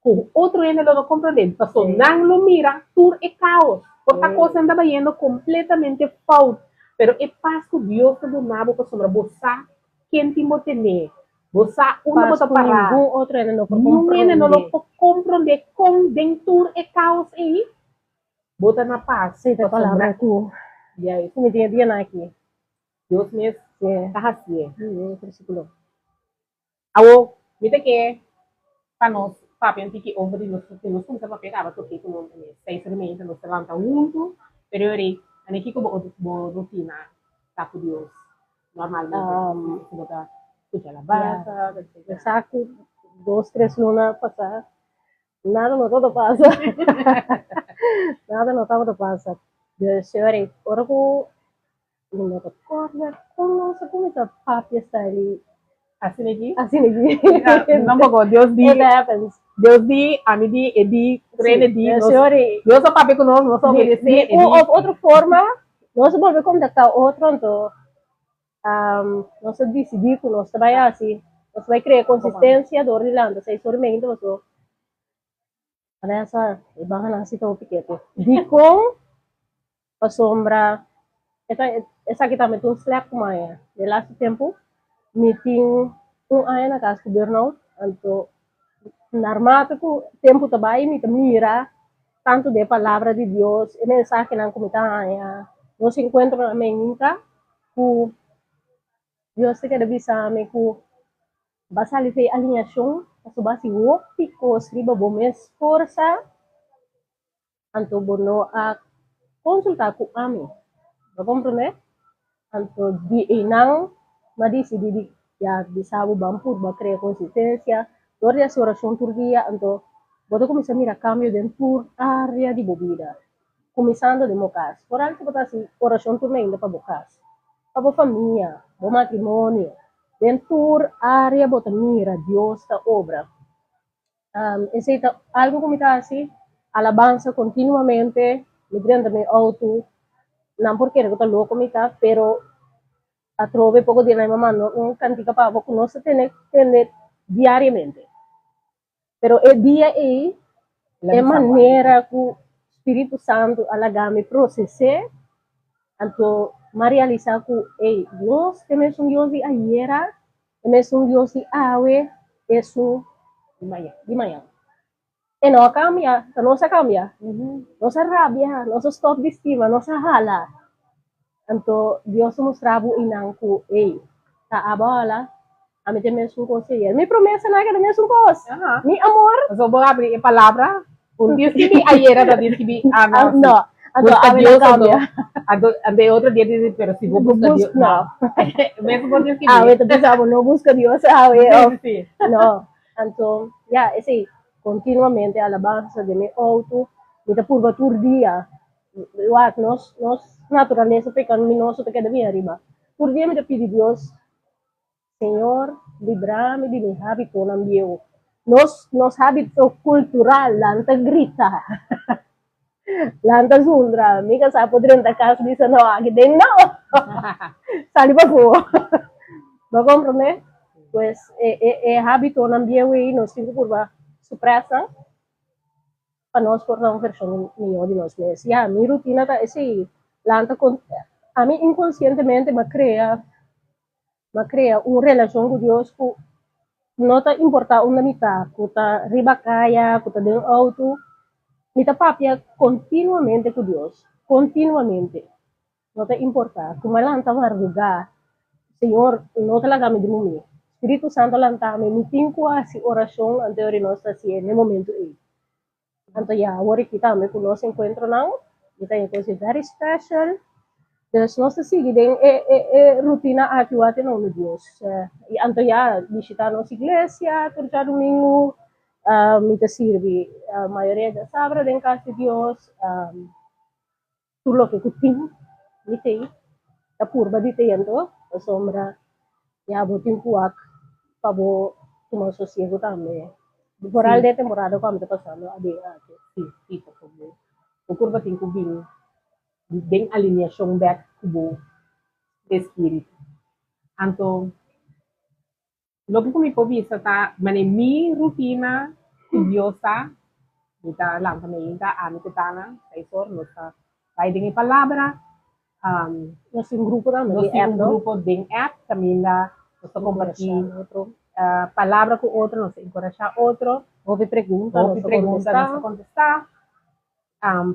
con otro en lo no comprende, pasó, no lo mira, tú es caos. Otra cosa andaba yendo completamente falso. Pero es paz que Dios te donaba para sobre vos, quien te va tener. Vos uno va a parar. Ningún otro no lo puede comprender con dentro de caos ahí. Bota na paz. Sí, te palabra tú. Ya es. Me tiene bien aquí. Dios me está así. Versículo. Awo, mire que para nós, papi, antigo over nós começamos a pegar, porque como 6 nós levantamos junto, pero eu aqui como rotina, tá com Deus, normalmente, botar escuchar a bata, saco 2, 3 lunas pasar, nada no todo pasa, nada no todo pasa. Dus eu ora ko não te corda, como se começa papi está ali. Assim aqui? Assim aqui. Não pagou, Deus di. It happens. Deus di, a mim di, e di, crene di. Deus só papi com nós obedecer. Ou outra forma, nós vamos contactar outro, então, nós decidir que nós trabalhar assim, nós vai criar consistência do Orlando, se somente nós essa ibahan na sito piquete. Di com a sombra, essa kita metu slap kumaya. De last tempo, meeting ay na kas governo, anto narmata ko tempo tabay mi mira tanto de palavra de Dios, e mensaje ng kumitaya. Nos encuentro na menginta ku Dios te queda bisa me ku basali fei alineação, kaso basi wopi ko sriba bomes força anto bono a consulta ku ami. Ba comprende? Anto di inang madisi di ya bisa bampur ba crea consistencia, gloria su oración turquía, anto bodo comienza a mirar cambio dentro área di bobida. Começando de mocas. Por alto botar assim, oração turquía para bocas. Para família, para matrimônio, dentro área bota mira Dios ta obra. Esse algo como está assim, alabanza continuamente, migrando meu auto, não porque eu estou louco me tá, pero a trove poco de la mamá no un cantica para poco no se tiene diariamente, pero el día es de manera que Espírito Santo alagame processé, então realizar que ei, Deus também é um Deus de ayer, também é um Deus de awe, é um de manhã. E não cambia, não se cambia, não se rabia, não se stop de estima, não se hala. Então Deus mostrava inang que ei, tá a bola, a mim também é um conselheiro. Me promessa não é que também é um coisa, Ajá. me amor. So, vou abrir a palavra. Um dia que vi ayer, outro dia que vi Não, então busca a mim Deus, não cambia. ande outro dia diz, pero se vou buscar Deus, Não. Mesmo por Deus que Ah, vi. eu pensava, não busca Deus, ah, Sim. não. Então, yeah, esse continuamente a alabança de meu auto, me dá por batur dia. Eu acho, nós natureza pecaminosa te queda bem arriba. Por dia me dá pedir Deus, Senhor, livra-me de meu hábito na meu. Nos hábito cultural, lanta grita. Lanta zundra, mica sa podrem da casa disso não, aqui dentro não. Sali pa po. ¿Me comprende? Pues hábito na ambiente e nos cinco curva supressa para nós cortar uma versão melhor de nós mesmos. E a minha rotina tá esse lanta com a mim inconscientemente me cria uma relação com Deus que não tá importa uma mitad, que tá riba caia, que tá dentro auto, me tá papia continuamente com Deus, continuamente. Não te importa, como lanta marrugar, Senhor, não te lagame de mim. Espírito Santo lantame, me tinco assim oração ante nós assim no momento aí. Então, já, agora kita me conosco encontro não, kita é coisa very special. Dus nós seguimos rotina atual no Deus. E então já visitar nossa igreja, todo domingo, me te sirve. A maioria da sábado em casa de Deus, tudo o que eu tenho, me tem. A purba de tempo, a sombra, ya botin kuak, pabo cuma sosiego também. Temporal de temporada como está passando, ade. Sim, por favor. O curva tem que vir bem alinhação back com o espírito. Então, logo que me povisa tá, mas minha rotina curiosa, kita lang kami ta ano ko tana, sa isor no sa vai dengan palavra, Nós um grupo também, nós de app, temos não? grupo de app também lá, nós compartilhamos Outro. palavra com outro, nós encorajar outro, Houve pergunta, houve pergunta, nós contestar,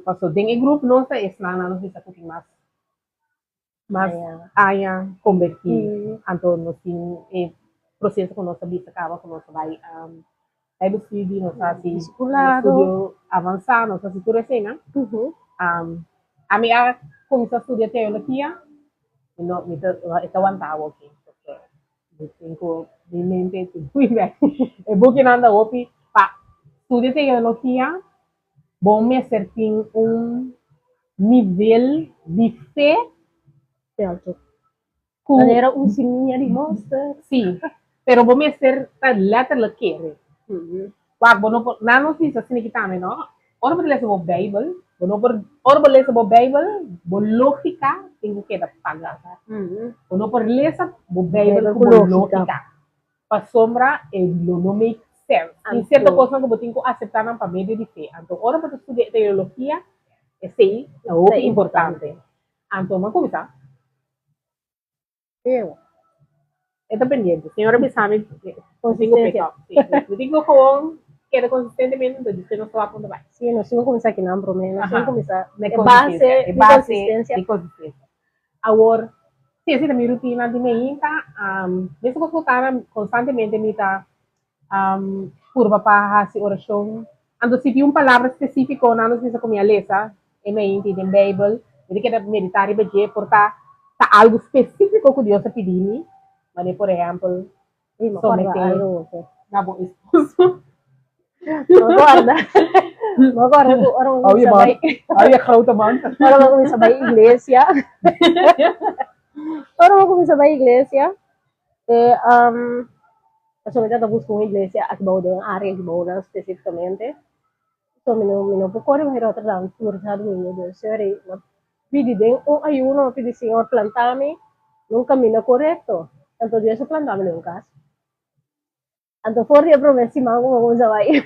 passou dentro grupo, nós é lá nós bisa cooking mas aya convertir, então nós temos processo com nossa bisa acaba com nossa vai Bible study, nós assim, estudio avançado, nós assim por assim, né? A minha começou a estudar teologia, no, ito ang tawag ko. Tengo mi mente muy bien. E buki nanda opi pa estudio teologia, bom me acertin nível de fé Certo. Era sininha de mostra. Sim, pero bom me ser letter la quere. Wag bono na não fiz assim que também, não? Ora por ler o Bible, bono por ora por ler o Bible, bo lógica tenho que dar pagar. Bono por ler o Bible com lógica. Pa sombra não make sense. Em certa coisa que eu tenho que aceitar na família de fé. Então, ora por estudar teologia, esse é o importante. Então, uma coisa. Eu. Está pendiente. Senhora Bissami, consigo Consistência. pegar. Eu digo com que consistentemente, então diz que não estou a ponto vai. Sim, nós temos que começar aqui na promessa, nós temos que começar de consistência. De consistência. Agora, sim, essa é a minha rotina de manhã, mesmo que eu estou constantemente, me está curva para fazer oração. Então, se tem uma palavra específica, não sei se como eu leio, em manhã, em Bible, eu quero meditar e ver, porque tá algo específico que Deus está pedindo. Mas, por exemplo, someter na boa esposa. Magorda. Magorda ko orang sabay. Ay, crowd man. Orang ako sabay iglesia. Orang ako sabay iglesia. Kasi tapos kong iglesia at bawo din ang area bawo lang specificamente. So mino po ko rin mahirap lang tour sa domingo do. Sorry, pidi din ayuno, pidi Senhor plantame nung camino correcto. Tanto Dios se plantame nung kas. Anto for dia promessi mango sabay.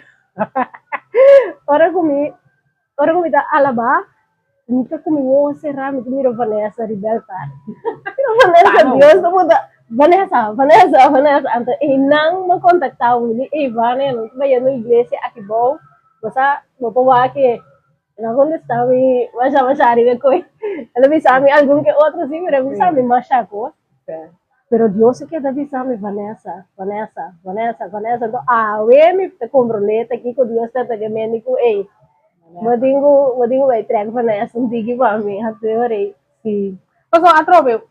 Ora kumi Ora como está alaba, nunca comigo será, me miro Vanessa Rebelta. Miro Vanessa, Deus não muda. Vanessa, então, e não me contactaram, e Vane, não vai na igreja aqui bom, basta, vou para aqui, não contestava, mas arriba coi, ela me sabe algum que outro sim, mas me sabe machaco. Pero Dios se queda avisando, Vanessa. Então, me te compromete aqui com Deus, tá que me digo, ei, Madingo vai trazer Vanessa, não diga para mim, adorei. Sim. Mas, a trove,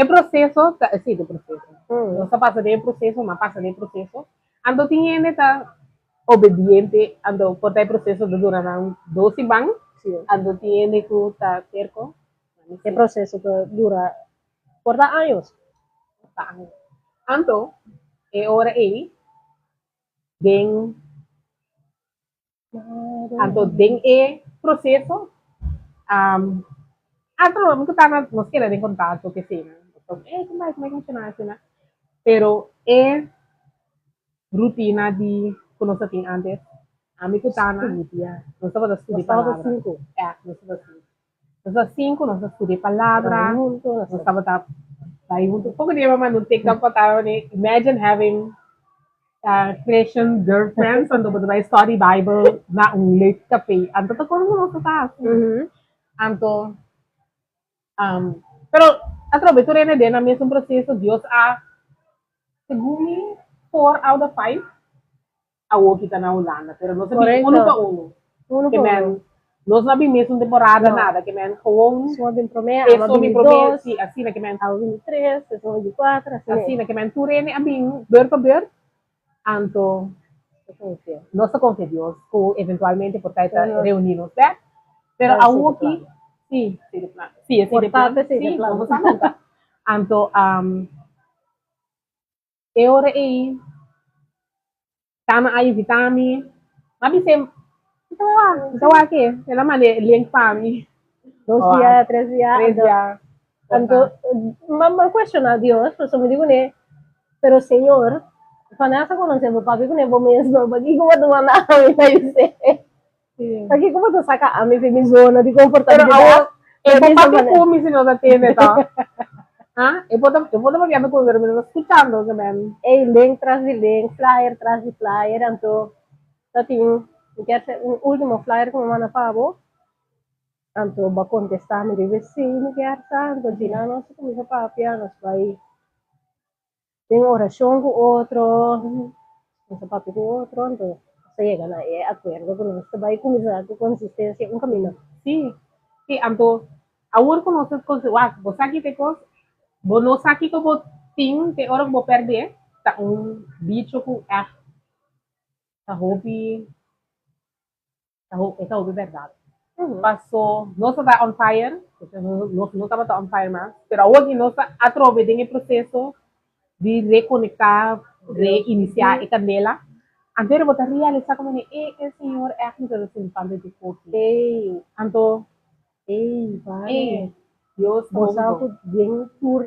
é processo, sim, é processo. Não só passa de processo, mas passa de processo. Ando tinha tá obediente, ando por ter processo de durar 12 bang, ando tinha que tá cerco. É processo que dura por anos. Ando, é hora aí, den, ando den é processo, altro nunca tá na mosqueira de contato que sim, como é que funciona assim, né? Pero é rotina de quando você tem antes, a mim que tá na, não estava estudar palavra, não estava assim. Nós cinco, nós estudamos palavra, nós estava daí junto. Pouco dia mas não tem que contar, imagine having Christian girlfriends, ando ba study Bible na late cafe. Anto to kung ano sa taas. Anto, pero atrobe, tu rin din na mesmo processo, Dios segumi 4 out of 5 awo kita na ulana. Pero no sabi, uno pa uno. Que men, nós não vimos mesmo temporada nada, que men, kung Só bem promessa, eso mi promesa, sí, así na que men, ao 23, ao 24, assim na que men, tu rin abing, ber pa ber, anto, no se confía Dios, que eventualmente por ahí reunirnos, ¿verdad? Pero aún aquí, sí, sí, de plan. Sí, sí, de plan. Sí, vamos a nunca. Anto, ahora ahí, tama ay vitamin, mabisem, ito aqui, ela mane link pa mi. 2 días, 3 días. 3 días. Então, mamãe questiona a Deus, por isso me digo, né? Pero Senhor, Vanessa conhece o papi, né? Vou mesmo, porque como tu manda a mim vai ser. Porque como tu saca a mim de zona de confortabilidade. Pero papi come se não atende, tá? Ah, eu vou dar uma viagem com ele, mas escutando também. Ei, link traz de link, flyer traz de flyer, então, tá tinha, quer ser um último flyer como mana pavo. Então, vai contestar me de vecino, quer ser, então, tinha nossa comida papi, nós vai tem oração com outro, nosso papi com outro, então, você chega na acordo com nós, vai começar com consistência, um caminho. Sim, sim, então, agora com nossas coisas, você aqui tem coisas, você aqui que você tem, que hora que você perder, tá bicho que tá hobby, essa hobby verdade. Passou, nós está on fire, nós não estava on fire mais, mas hoje nós através desse processo de reconectar, reiniciar a candela. Antes você realizar como o Senhor é aqui que você faz de corpo. Então, Vai. Deus Você vem por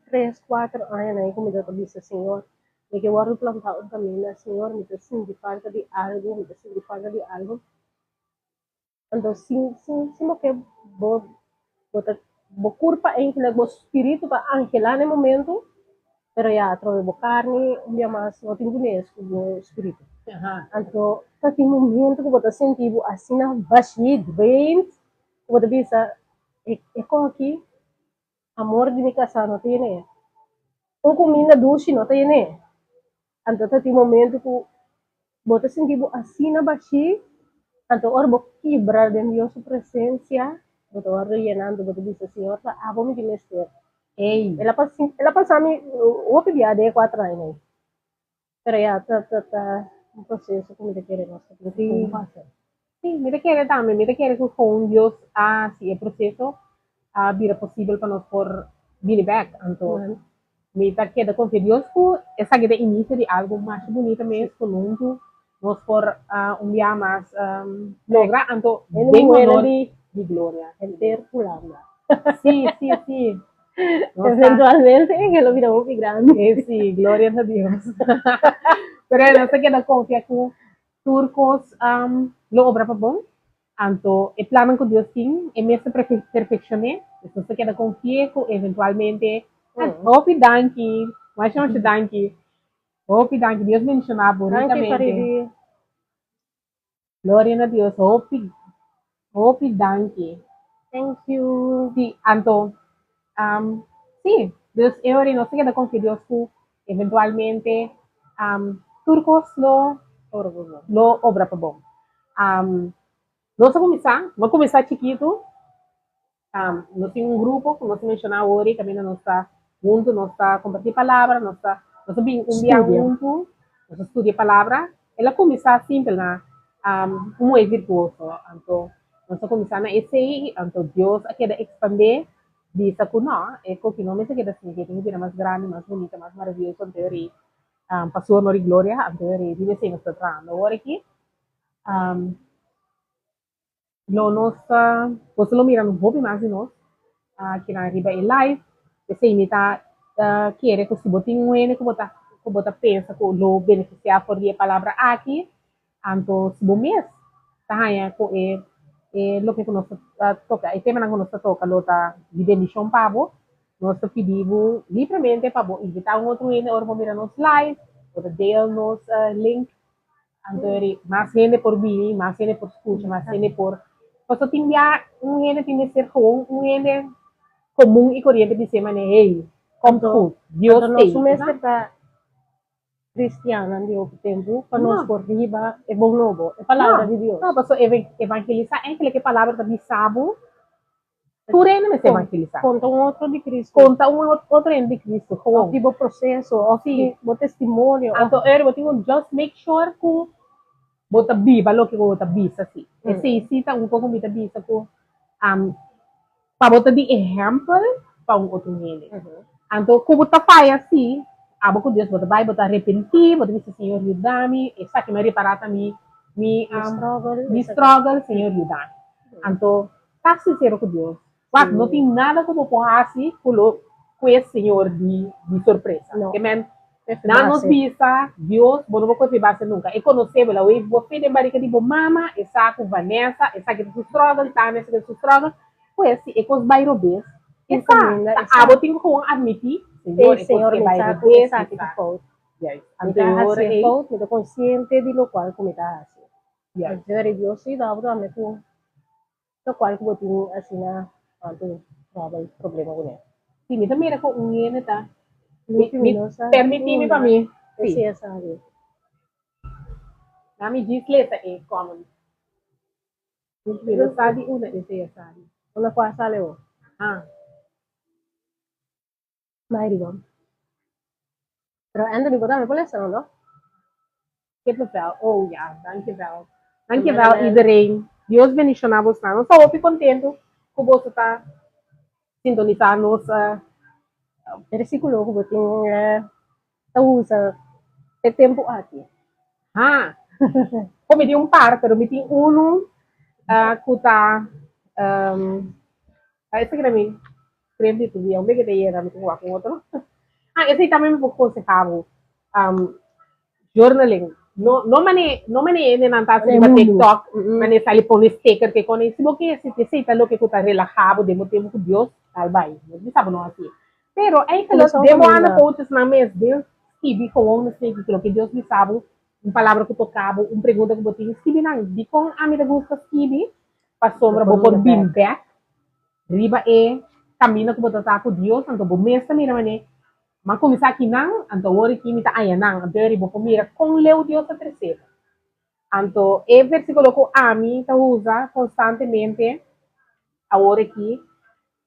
3, 4 anos, né? Como eu disse, Senhor, é que eu vou plantar um caminho, Senhor, me sinto falta de algo, me sinto falta de algo. Então, sim, que vou curpa em que o espírito para angelar no momento, pero já através da carne, dia mais não tenho mesmo o espírito. Então, tem momento que você sente assim na baixida, bem, você pensa, é como aqui, amor de minha casa não tem, né? Ou comida doce não tem, né? Então, tem momento que você sente assim na baixida. Então, ora, vou quebrar de minha presença, vou estar rellenando, vou dizer, Senhor, vou me conhecer. Ela passa a mim, vou pedir a 4 anos. Pero já, um processo como ele quer nós. Sim, me quer também, me quer que com Deus, se é processo, vira possível para nós por vir back. Então, me quer com Deus, essa que é início de algo mais bonito mesmo, com mundo. Nós por dia mais lograr, então, bem honor de glória. Enter pulando. Sim, sim, sim. Eventualmente, que lo viramos muy grande. Sí, gloria a Dios. Pero no se queda confia que turcos lo obra pa bom. Anto, e plano com Deus sim, e mesmo perfeccionar, se você quer confiar que eventualmente, hope danke, mas não te danke, hope danke, Deus mencionar Thank you, bonitamente, Karidi. glória a Deus, hope danke. Thank you. Sí, Anto, sí, Deus, eu não sei que confiar Deus que eventualmente, turcos Orgullo. lo obra pa bom. Nós vamos começar chiquito. Nós temos um grupo, como você mencionou hoje, também nós está junto, nós está compartilhando palavra, nós bem um dia Estudia. junto, nós estudia palavra. Ela começa simples na é virtuoso. Então, nós começar na esse, então Deus quer expandir de sacuno, é que não me se queda assim, que tem que mais grande, mais bonita, mais maravilhoso, então ele passou a glória, então ele vive sem estar trando. Agora aqui, um, lo nos, você lo mira no hobby mais de nós, que na riba em live, você imita, quer que se bote um ene, que bota pensa que lo beneficiar por a palavra aqui, então se bom mês, tá aí, lo que nós toca, e tema que nós toca, lo tá de bendição para vos, nós pedimos livremente para vos invitar um outro ene, ou mirar nos live, ou dar nos link, então mais gente por vir, mais gente por escutar, mais gente por você tem um tem que ser um ele comum e corrente de ser mané, hey, como tu, Deus Quando tem, nosso mestre está cristiana, de outro tempo, para nós por riba, é bom novo, é palavra de Deus. não, você evangelizar, é aquele que palavra da bisabo, por ele não é evangelizar. Conta um outro de Cristo. Conta um outro de Cristo, como. Tipo processo, ou tipo testemunho. Então, eu tenho just make sure que bota biba, lo que bota bisa, assim. Esse cita um pouco bita bisa, que para botar de exemplo para um outro nele. Então, como tá faz assim, abo com Deus, bota vai, bota arrepentir, bota dizer, Senhor, ajuda-me, essa que me reparar também, me struggle, Senhor, ajuda-me. Então, tá sincero com Deus. Mas não tem nada como pôr assim, com esse Senhor de surpresa. Não. Amen. Não nos visa, Deus, não vou confiar nunca. E conhecemos lá, eu vou fazer barriga de mama, essa com Vanessa, essa que tu struggle, tá, essa que tu struggle, pues, e com os bairros. Essa, eu tenho que admitir, Senhor, me saco, essa que tu pode. Anterior, me estou consciente de lo cual como está haciendo. Anterior, Dios sí, da otra me tu, lo cual como tengo así na, anto, problema con él. Sí, me también era con un ene, tá? Permíteme para mim. Sí, esa es. Na me diz letra é common. Não sabe uma esse sabe. Una cosa sale o. Mai digo. Pero Anthony, botame por eso, ¿no? Kippenvel. Oh ja, dankjewel. Dankjewel iedereen. Deus bendicionar você. Nós estamos contentes que você está sintonizando nos versículo que você usa de tempo aqui. Como de par, pero me tem que está esse que me escrevi tu dia, um que te era me com outro. Esse também me aconselhava journaling. No mane ele não está no TikTok, mane sali pôr sticker que com esse porque se te aceita lo que tu tá relajado de tempo com Deus, tal vai. Não sabe não assim. Pero é que los demora poucos na mês Deus escrevi com um sei que Deus me sabe, uma palavra que tocava, uma pergunta que botinho escrevi não, de com a minha gusta escrevi, para sombra vou por beam back. Riba caminho que botar com Deus, então vou mesmo mira mane mas começar aqui não, então agora aqui me tá aí não, então eu vou comer com leu Deus a terceira. Então, é versículo que a mim tá usa constantemente, agora aqui,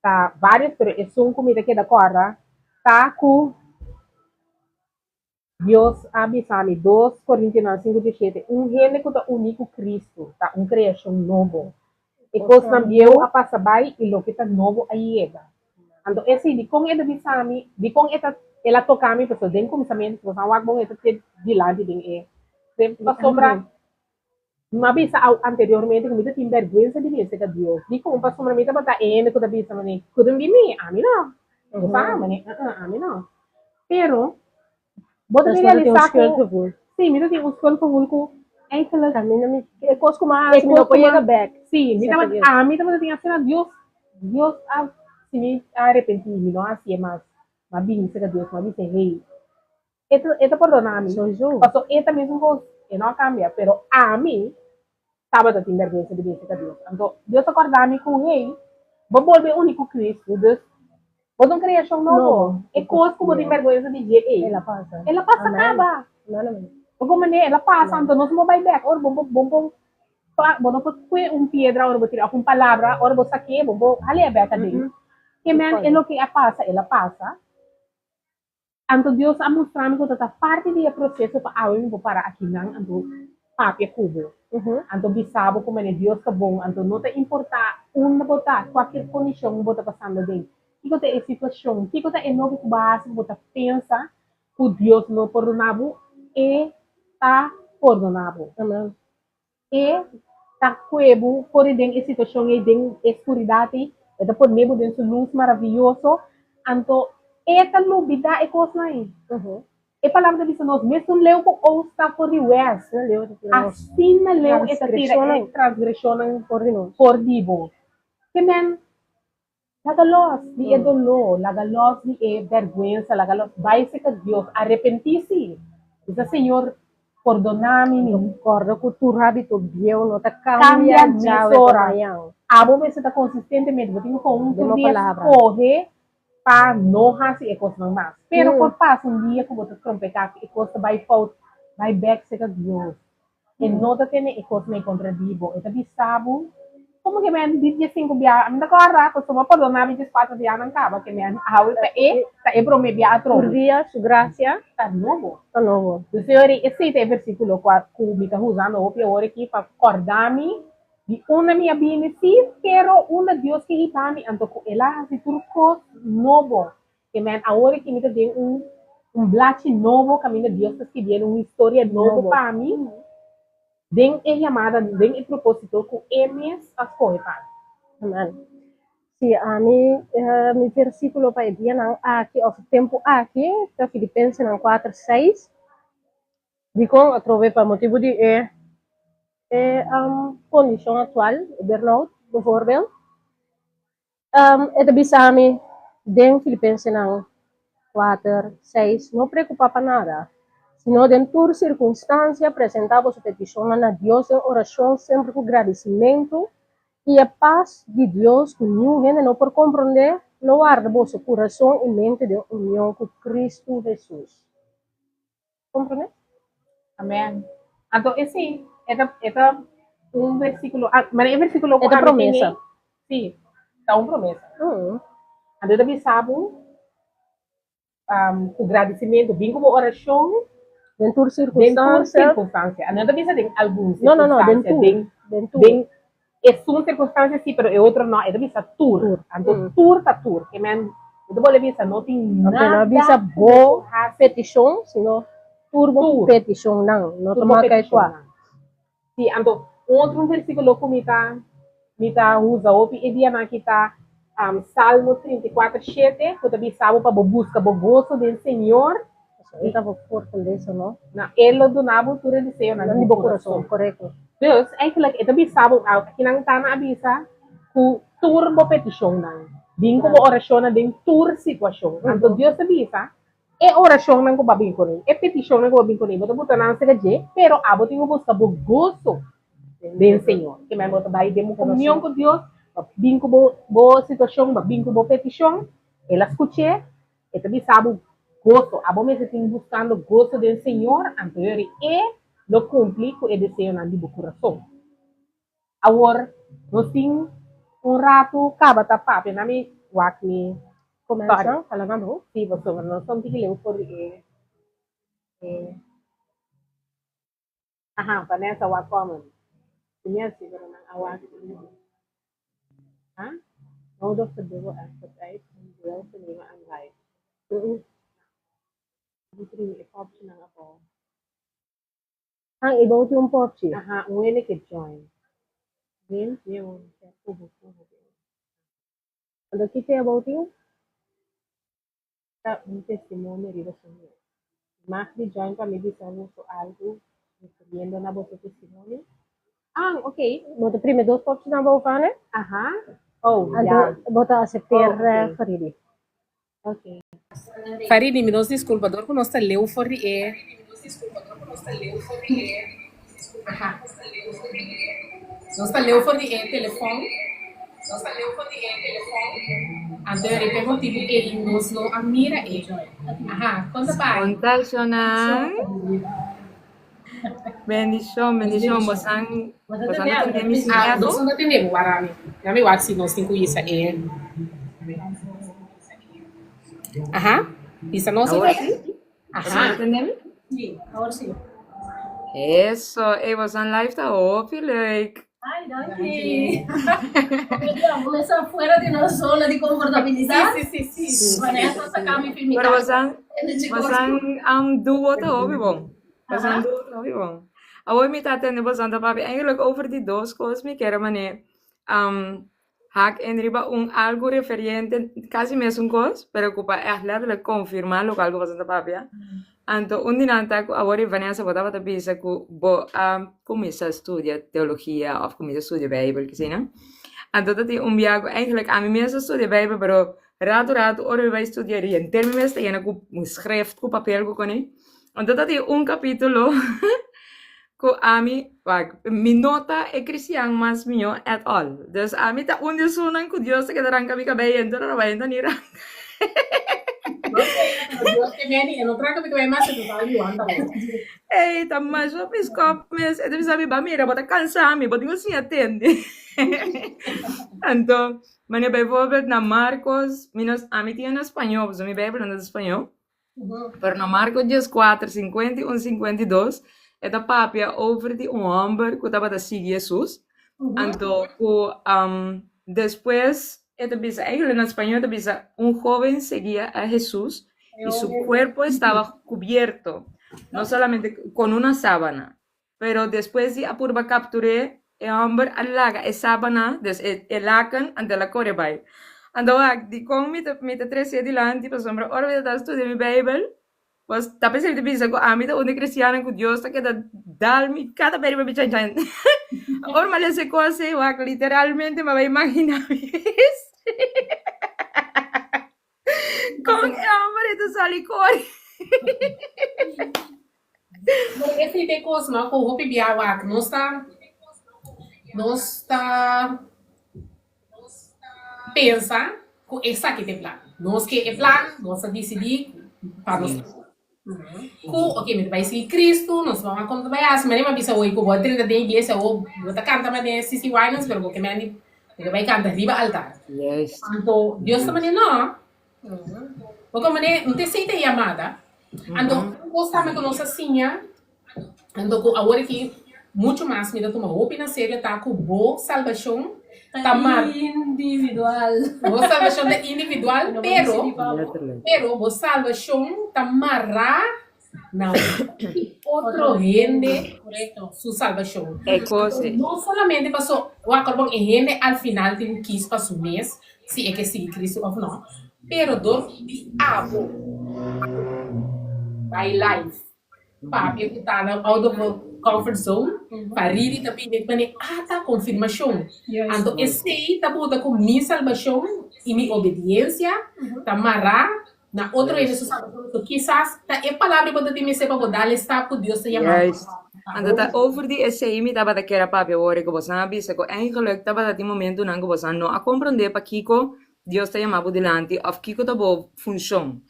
tá várias, pero é só comida que da corra, tá com Deus avisame 2 Coríntios 5:17, reino que tá único Cristo, tá criação novo. E coisa não a passar by e lo que tá novo aí Então, esse de com ele avisame, de com ela tocar me pessoa den começamento, você não vai bom esse de lá de para sobrar uma vez anteriormente como eu tinha vergonha de mim, que Deus, de como para sobrar me tá botar que da visa mane, couldn't be me, a mim não, não sabe mane, a mim não, pero bota me realizar com, sim, me tem um escolha com eigenlijk, Kami na mi, ekos kumain, Ekos sino po kumain. yung back. sim, Siya pa yun. a mim também tem assim, Deus, se me arrependi, não assim, mas bem, se Deus, mas disse, hey, esta perdona a mim, So, so. passou esta mesmo coisa, e não cambia, pero a mim, estava a ter vergonha de dizer que Deus, então, Deus acordar-me com, hey, vou volver único Cristo, Deus, vou uma criação nova, é coisa que vou ter vergonha de dizer, hey, Ela pasa. ela passa, Amen. acaba, Ano naman. Porque maneira, ela passa, então nós vamos vai back, or vamos bueno, pues fue un piedra, ahora voy a tirar una palabra, ahora voy a sacar, voy a leer back again. Que man, es lo que pasa, ela pasa. Então Deus a mostrar-me que esta parte do processo para eu vou parar aqui não, então papi cubo. Então bisabo como é Deus que bom, então não te importar uma botar qualquer condição bota passando bem. Que que é situação, que é novo que base bota pensa que Deus não perdonava e tá perdonado. Amen. E tá cuebo por dentro a situação e dentro escuridade, e por meio dentro luz maravilhoso, então esta lubida é coisa aí. E palavra de nós mesmo leu com o está por the west, assim na leu esta tira é transgressão por dibo. Que men lagalos di é dolor, lagalos di é vergonha, lagalos vai ser que Deus arrepentisse. Diz Senhor, perdona-me. Corda cultura habito bieu no ta Cambia cambia mi jawe sora. pamayang. Abo me está consistentemente, botinho com um Demo dia palavra. escorre para não fazer e coisa mais. Pero por passo dia que você trompetar e coisa vai fault, vai back se que Deus. E não tá tendo e coisa me contradibo. E também sabe como que men 25 biya, ang nakara ko sa mga namin just pata biya ng kaba, que men awal pa ta ebro me biya atro. Por dia, su gracia, Ta novo. ano. O Senhor, esse é o versículo que me está usando hoje, agora aqui para acordar-me de uma minha benefício, pero uma Deus que está-me, então ela se turcos novo. Que men agora que me está dando blate novo, caminho de Deus que viene uma história novo para mim. Den é chamada, den é propósito com emes as coisas. Amen. Si ani mi versículo pa dia nang aqui of tempo aqui, ta Filipenses nang 4:6. Di kong trove pa motivo di condição atual, burnout, bijvoorbeeld. Ito bisami den Filipenses nang 4:6, no preocupa pa nada, sino de toda circunstância apresentava sua petição a Deus em oração sempre com agradecimento e a paz de Deus que ninguém não pode compreender, lo guarda vosso coração e mente de união com Cristo Jesus. Compreende? Amém. Então, esse é um versículo, mas é versículo É promessa. Sim, é uma promessa. Então, também sabe, com agradecimento, bem como oração, dentro dentro de circunstância. circunstância. Não também tem algumas Não, circunstâncias. dentro. É uma circunstância, sim, mas é outra não. É também tour. Então, tour tá tour. Que men, eu vou levar não tem nada. Não bisa bo petição, sino turbo petição não toma kay kwa. Sim, então, outro versículo que me tá usa hoje, é dia na kita Salmo 34:7, que também sabe para busca o gozo do Senhor. Ita po fortaleza, no? Na elo do nabo tu rin sa'yo na Hindi hindi ba coração, correto. Deus, eigenlijk ito bisabong out, kinangtana abisa, ku turbo petisyon nang. Din ko mo orasyon na din tur sitwasyon. Anto Dios abisa, e orasyon nang ko babing ko rin, e petisyon nang ko babing ko rin. Bato buto nang sa gaje, pero abot yung busca bo gusto din Senhor. Que may mo tabay din mo komunyon ko Dios, babing ko bo sitwasyon, babing ko bo petisyon, ela escuche, ito bisabong gozo. Abo me estou buscando gozo do Senhor anterior e lo cumpli com o desejo na do coração. Agora, nós temos rato acaba tá papo na mi wak mi Começa, fala na boca. sim, você nós estamos tigileu por aha, Vanessa wak common. Tinha siguro ng awak. Ha? No do sa dugo aspect ay dugo sa lima ang life. Dito yung option ng ako. Ang ibaw yung popchi. Aha, when it join. Then, yun, tubo. Ano kita about you? Un testimonio riba sa inyo. Mas di join kami di sa uso algo, Viendo na vosso testemunho. Ok. Bota primeiro dois copos na boca, né? Ajá. Oh, Então, ya. bota aceitar Oh, ok. Faridi. Ok. Farid, me nos desculpa, dor que nós está leu for the air. Ajá. Nós está leu for the air telefone. Então, eu pergunto que nós não admira ele. Ajá. Conta pai. Ontal Shonan, bendición, bosan atender mi Ah, nós sinyato. não entendemos, Guarani. Já me acho que nós temos que isso aí. Ajá. Isso nós Ahora sí, bosan Ajá. atender mi. Sim, agora sim. Eso, bosan live ta op, like. Ai, danke. Vamos fora de nossa zona de confortabilidade. Sim. Vanessa, sacar me filmar. Pero bosan duo ta op, bom. Bosan duo ta op, bom. Ahoy mi tatende bosan ta papi. Eigenlijk over die dos cosas me quiero mane. Haak en riba algo referente, casi me es un cos, pero ocupa echt letterlijk confirmar lo que algo bosan ta papi, ja. Anto, un dinanta ko awori Vanessa botava ta bisa ko bo comissa studia teologia of comissa studia Bijbel gezien. Anto dat un viago eigenlijk aan mi mesa studia Bijbel, pero rato ora vai studiare en termi mesta yana ko schrift ko papel ko koni. Anto dat un capítulo ko ami wag mi nota e cristian mas mio at all. Dus ami ta undersunan ko Dios que darán kami kabayan dara bayan nira. Deus te meni, eu não trago porque vai mais se tu tá ali anda. Ei, tá mais uma piscop, mas eu deve saber, mira, bota cansar, me bota assim atende. Então, mas bijvoorbeeld na Marcos, a mim tinha em espanhol, pues mi Bíblia não é espanhol. Pero na Marcos 14, 51, 52, é da papia over die homem que estava a seguir Jesus. Então, depois, eigenlijk en español, un joven seguía a Jesús y su cuerpo estaba cubierto, no solamente con una sábana, pero después de apurba capturé el hombre al laga, el sábana, el lacan ante la corebay. Ando di con mi te 13 dilante, pues hombre, ahora voy a estudiar mi Bijbel, pues tapos el te bisa ko ami ta unik cristiano ko Dios ta que dal mi cada vez me bicha chan. Ahora me le seco así, wak literalmente me va a imaginar isso. Como que hombre tu salicor? Esse tem coisa, não, com roupa biawa, não está pensa com essa aqui tem plano. Nós que é plano, nós decidir para nós. Ok, me vai ser Cristo, nós vamos quando vai as, mas nem bisa oi, como 30 de igreja ou bota canta mas de Sisi Winans, pero porque me vai cantar riba altar. Yes. Então, Deus também não. Porque mané não tem seita chamada. Então, gostava com nossa sinha. Então, agora que muito mais me dá uma opinião séria tá com boa salvação, tá mar Individual. boa salvação da individual, pero boa salvação tá marra não outro rende sua salvação. É coisa. Não solamente passou o acabou em rende al final tem que passar o mês se é que seguir Cristo ou não, pero dor abo by life. Papi que tá out of comfort zone, pariri tapi de pane ata confirmação. Então esse tá puta com minha salvação e minha obediência, tá mará na outra vez isso quizás tá é palavra quando te me sepa dar está por Deus te chamar. Yes. Ando ta over die essay mi taba da kera papi ore ko bosan bisa ko eigenlijk taba da ti momento nan ko bosan no a comprender pa kiko Dios te llamaba delante of kiko ta bo função.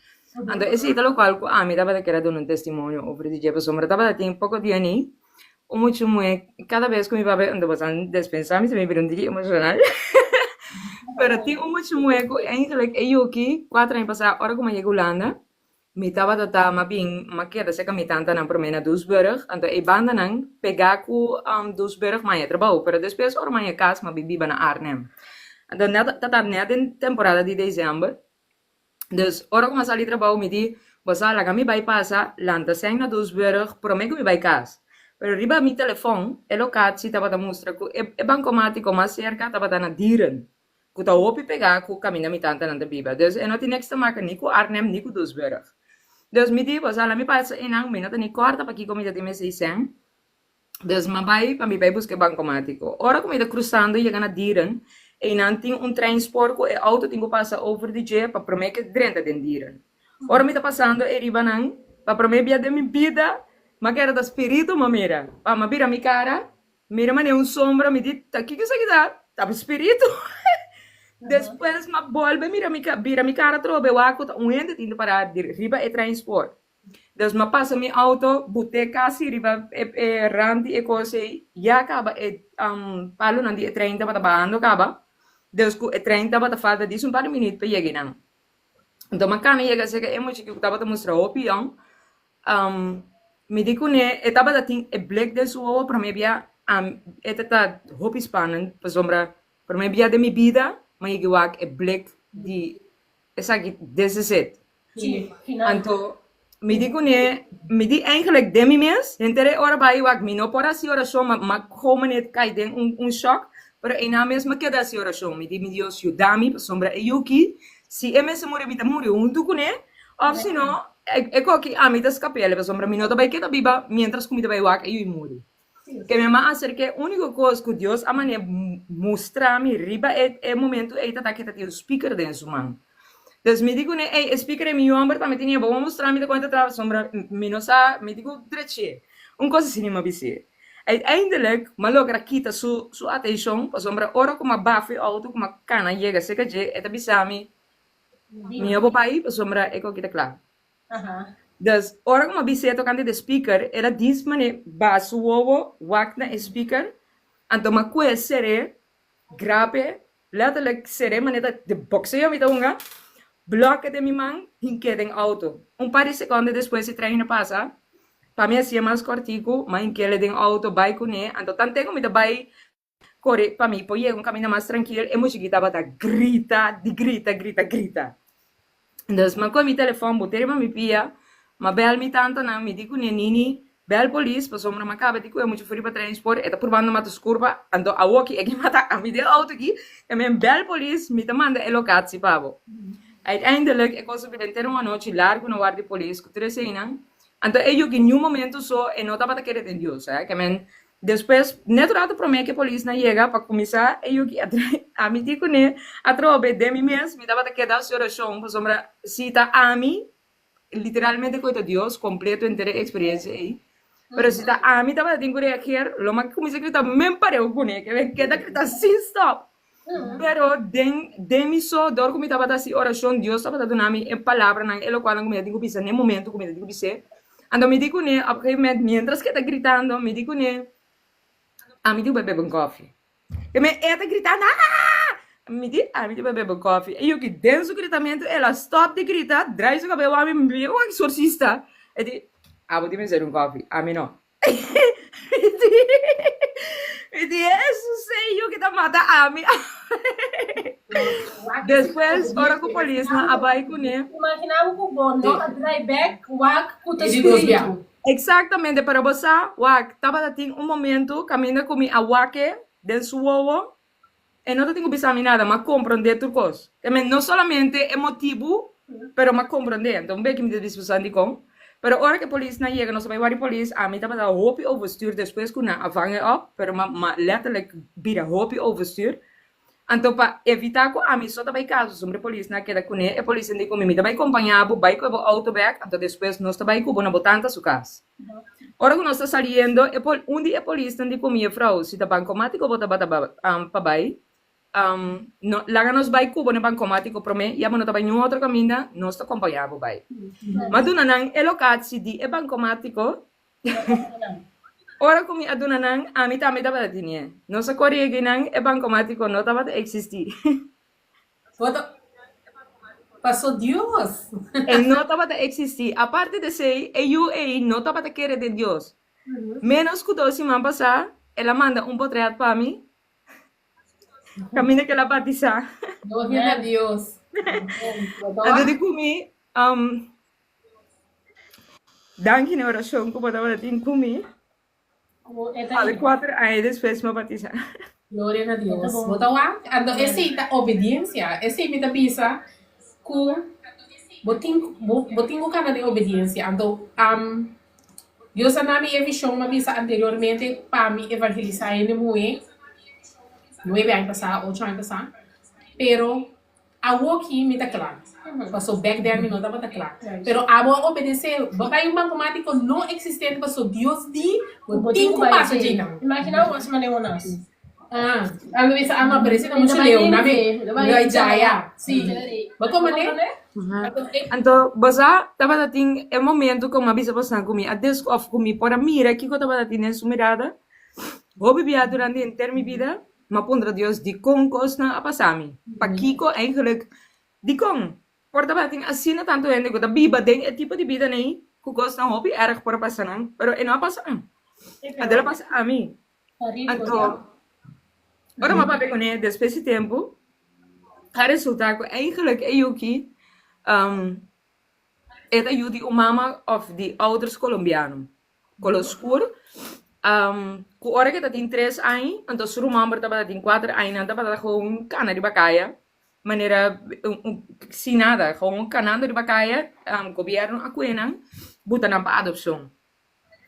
Ando esse italo qual ko ami taba da kera dando un testimonio over di jepa sombra taba da ti un poco di ani o mucho mue cada vez que mi papi ando bosan despensar mi se me viram di emocional. Pero ti un mucho mue ko eigenlijk eu ki 4 anos passar ora como lleguei Holanda. Mi tava tota mabing makia da seka mi tanta nan promena Duisburg, anto e banda nan pegaku Duisburg maya trabalho, pero depois or maya cas mabibiba na Arnhem. Anto net in temporada de dezembro. Dus ora como sali trabalho mi di, bosa la kami bypassa lanta seng na Duisburg, promego mi by cas. Pero riba mi telefone, e locatie tava da mostra ku e bankomatico mas cerca tava da na dieren. Ku ta hopi pegaku kamina mi tanta nan de biba. Dus e no ti next te maken ni ku Arnhem ni ku Duisburg. Dus mi di, bosa la mi passa inang mi nata ni quarta pa kiko mi dati me seiseng. Dus maar bij, para mim vai buscar bancomático. Ora como ele cruzando e chega na Dieren, e não tem trenspoor com o auto tem que passar over de J para prometer que drenta den Dieren. Ora me tá passando e riba não, para prometer de minha vida, mas quero da espírito, mamira. Pa ma vira mi cara, mira mane sombra, me diz, tá que isso aqui dá? Tá espírito. Depois ma volve, vira mi cara trobe, o aco tá ente tinha para riba e transport. Dus ma passa mi auto, bute kasi riba randi e cose, ya acaba palo nandi e 30 bata bando acaba. Dus ku e 30 bata falta di un par de minutos per llegar nan. Então ma kami llega se que é muito que tava te mostrar opinião. Me dico ne etapa da ting e black de suo para me via etata hopi spannen, per sombra para me via de mi vida, ma io wak e black di esaki deseset. Anto me dico ne me di eigenlijk demi mes, entere ora bai wak mi no por así oração, ma como net cai den un shock, pero ena mesma queda así oração, me di mi Dios yudami, per sombra e yuki, si e mese muri vita muri un tu ne, of si no ecco che a mi da scapelle, per sombra mi no bai che da biba, mientras comida bai wak e io muri. Que me ma hacer que único cosa que Dios a mane mostra mi riba e momento e tá que tá tio speaker den su man. Dus me digo ne ei speaker e mi ombra pa me tinha bom mostrar mi da conta trava sombra mi no sa me digo treche. Un cosa cinema bisi. Uiteindelijk, maar logra kita su atenção, pa sombra ora como bafe auto como cana llega se que je eta bisami. Mi obo pai pa sombra eko kita claro. Dus ora como bisi tocante de speaker era dis mane ba su ovo wakna speaker anto ma kue sere grape letterlijk sere maneta de boxeo mi taunga bloque de mi man hinquede en auto. Un par de segundos después se treina pasa. Para mí hacía más cortico, mas hinquede en auto, vai con él. Anto tante como te vai corre para mí, pues llega un camino más tranquilo. E música estaba da grita. Dus ma con mi telefono, botere ma mi pia, ma bel mi tanto na mi dico nini, bel police, pa sombra ma cabe dico é muito frio para transport, e tá provando ma curva, ando a walkie e que mata a mi de auto aqui, e me bel police mi te manda e locatie pavo. Uiteindelijk, ik was op een termo noche largo no guardia police, que tres seinan. Então, eu que em um momento só, e não estava querendo de Deus, que men, depois, naturalmente, promete que a polícia não chega para começar, eu que a mim digo né, a trobe de mim mesmo, me dava que dar a oração, por sombra, cita a mim, literalmente coisa de Deus, completo, inteira experiência aí. Pero cita a mim estava tendo que reagir, lo mais que comecei a gritar, me pareu com ele, que me queda gritar sem stop. Pero de so dor como estava assim oração Deus estava dando nami em palavra não ele quando me digo pisa no momento como me digo pisa ando me digo né a momento mientras que está gritando me digo né a me digo beber um coffee que me está gritando me digo a me digo beber um coffee e eu que denso gritamento ela stop de gritar drive o cabelo a mim me o exorcista e digo vou te fazer um coffee a mim não e de isso sei eu que tá mata a mim. Depois, ora com a polícia, a vai com ele. Imaginava que o bom, não a drive back, wak, puta espírito. Exatamente, para você, wak, tava tendo momento, caminha com a wake, dentro do ovo, e não tenho que pensar em nada, mas compreender tudo coisa. Não somente emotivo, pero mas compreender. Então, bem que me discussão de com. Pero ora que a polícia não chega, não sabe waar die police a mim estava da hoopie overstuur, depois que na avangen op, pero ma letterlijk bira hoopie overstuur. Então para evitar que a mim só também caso sobre a polícia na queda com ele, a polícia nem comigo também acompanhava, vai com o auto back, então depois nós também com bona botanta su casa. Ora que nós está saliendo, dia a polícia não comia frau, se tá bancomático bota para vai. No, lá nos vai cubo no bancomático para mim, e a mano também outro caminho, nós te acompanhava vai. Mas tu não é locati de é bancomático. Ora como a dona não, a mim também estava tinha. Nossa corrige não é bancomático, não estava a existir. Passou Deus. E não estava a existir. A parte de ser, eu não estava a querer de Deus. Menos que 12 semanas passar, ela manda portrait para mim. Camina que la batiza. Gloria a Deus. Então de comi, danke na oração que eu estava tendo comi. Alle 4 aí depois me batiza. Glória a Deus. Então, ando esse é obediência. Esse me dá pisa com botinho cara de obediência. Então, Dios a nami e visão uma visa anteriormente para me evangelizar em Moe, 9 anos passar, 8 anos passar, pero a aqui me tá claro. Passou back there me não estava claro. Pero a vou obedecer, vai um banco mático não existente, passou Deus di, o tempo passa de não. Imagina o asma neonas. Ano bisa ama beresina mo leo namin. Gai jaya. Si. Bago man Então, basta tava dating é momento como avisa bastante comigo, a desk of comigo para mira que eu tava dating nessa mirada. Vou beber durante inteira minha vida, mas pondra Deus de concos na apasami. Pa Kiko eigenlijk die kon. Por tava dating assim na tanto gente que da biba den é tipo de vida nem, que gosta não hobby erg para passar, pero é não passar. Adela passa a mim. Então, ora maar papi con después de tempo, het resultaat eigenlijk Yuki, het Yuki mama of die ouders Colombiano. Coloscur, ku ora que tem 3 anos, então suru mama estava tem 4 anos, então estava gewoon cana de bacaia, maneira sem nada, gewoon canando de bacaia, governo acuenan, buta na pa adopção.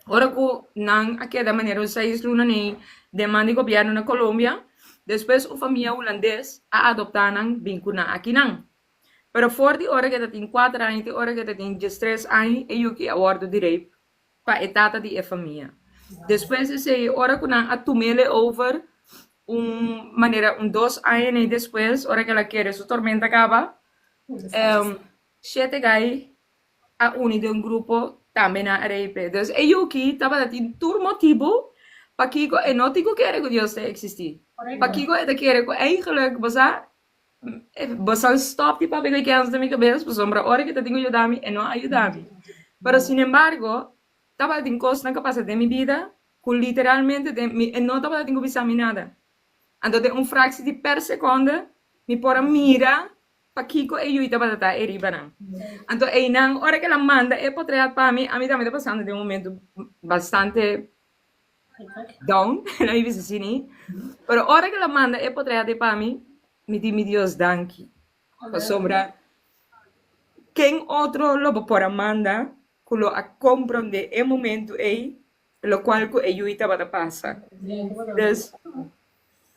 Ora ku nang aquela maneira 6 luna nem demanda de governo na Colômbia. Depois, a família holandesa a adoptaram vincuna aqui não. Pero for die hora que tem 4 anos, die hora que tem 3 anos, e eu que awardo direito para a etapa de família. Depois, esse hora que não atumele over maneira 2 anos depois, hora que ela quer sua tormenta acaba, 7 gai a uni de grupo também na areia. Então, eu que estava dando tur motivo para que eu não digo que Deus existir. Pakiko é daquele que eigenlijk basta stop tipo para que antes da minha cabeça, por sombra hora que te tenho ajudar-me e não ajudar-me. Pero sin embargo, estava em costa na capacidade de minha vida, que literalmente não estava tendo visão nada. Então, fração de per segundo, me pôr a mira, Pakiko e eu estava a estar eriba. Então, na hora que ela manda, é para para mim, a mim também está passando de momento bastante down, na minha vida assim. Pero hora que ela manda é para para mim, me diz mi Deus danke. Por sombra, quem outro lo por manda, que lo a compreender é momento aí, lo qual que eu estava a passar. Então,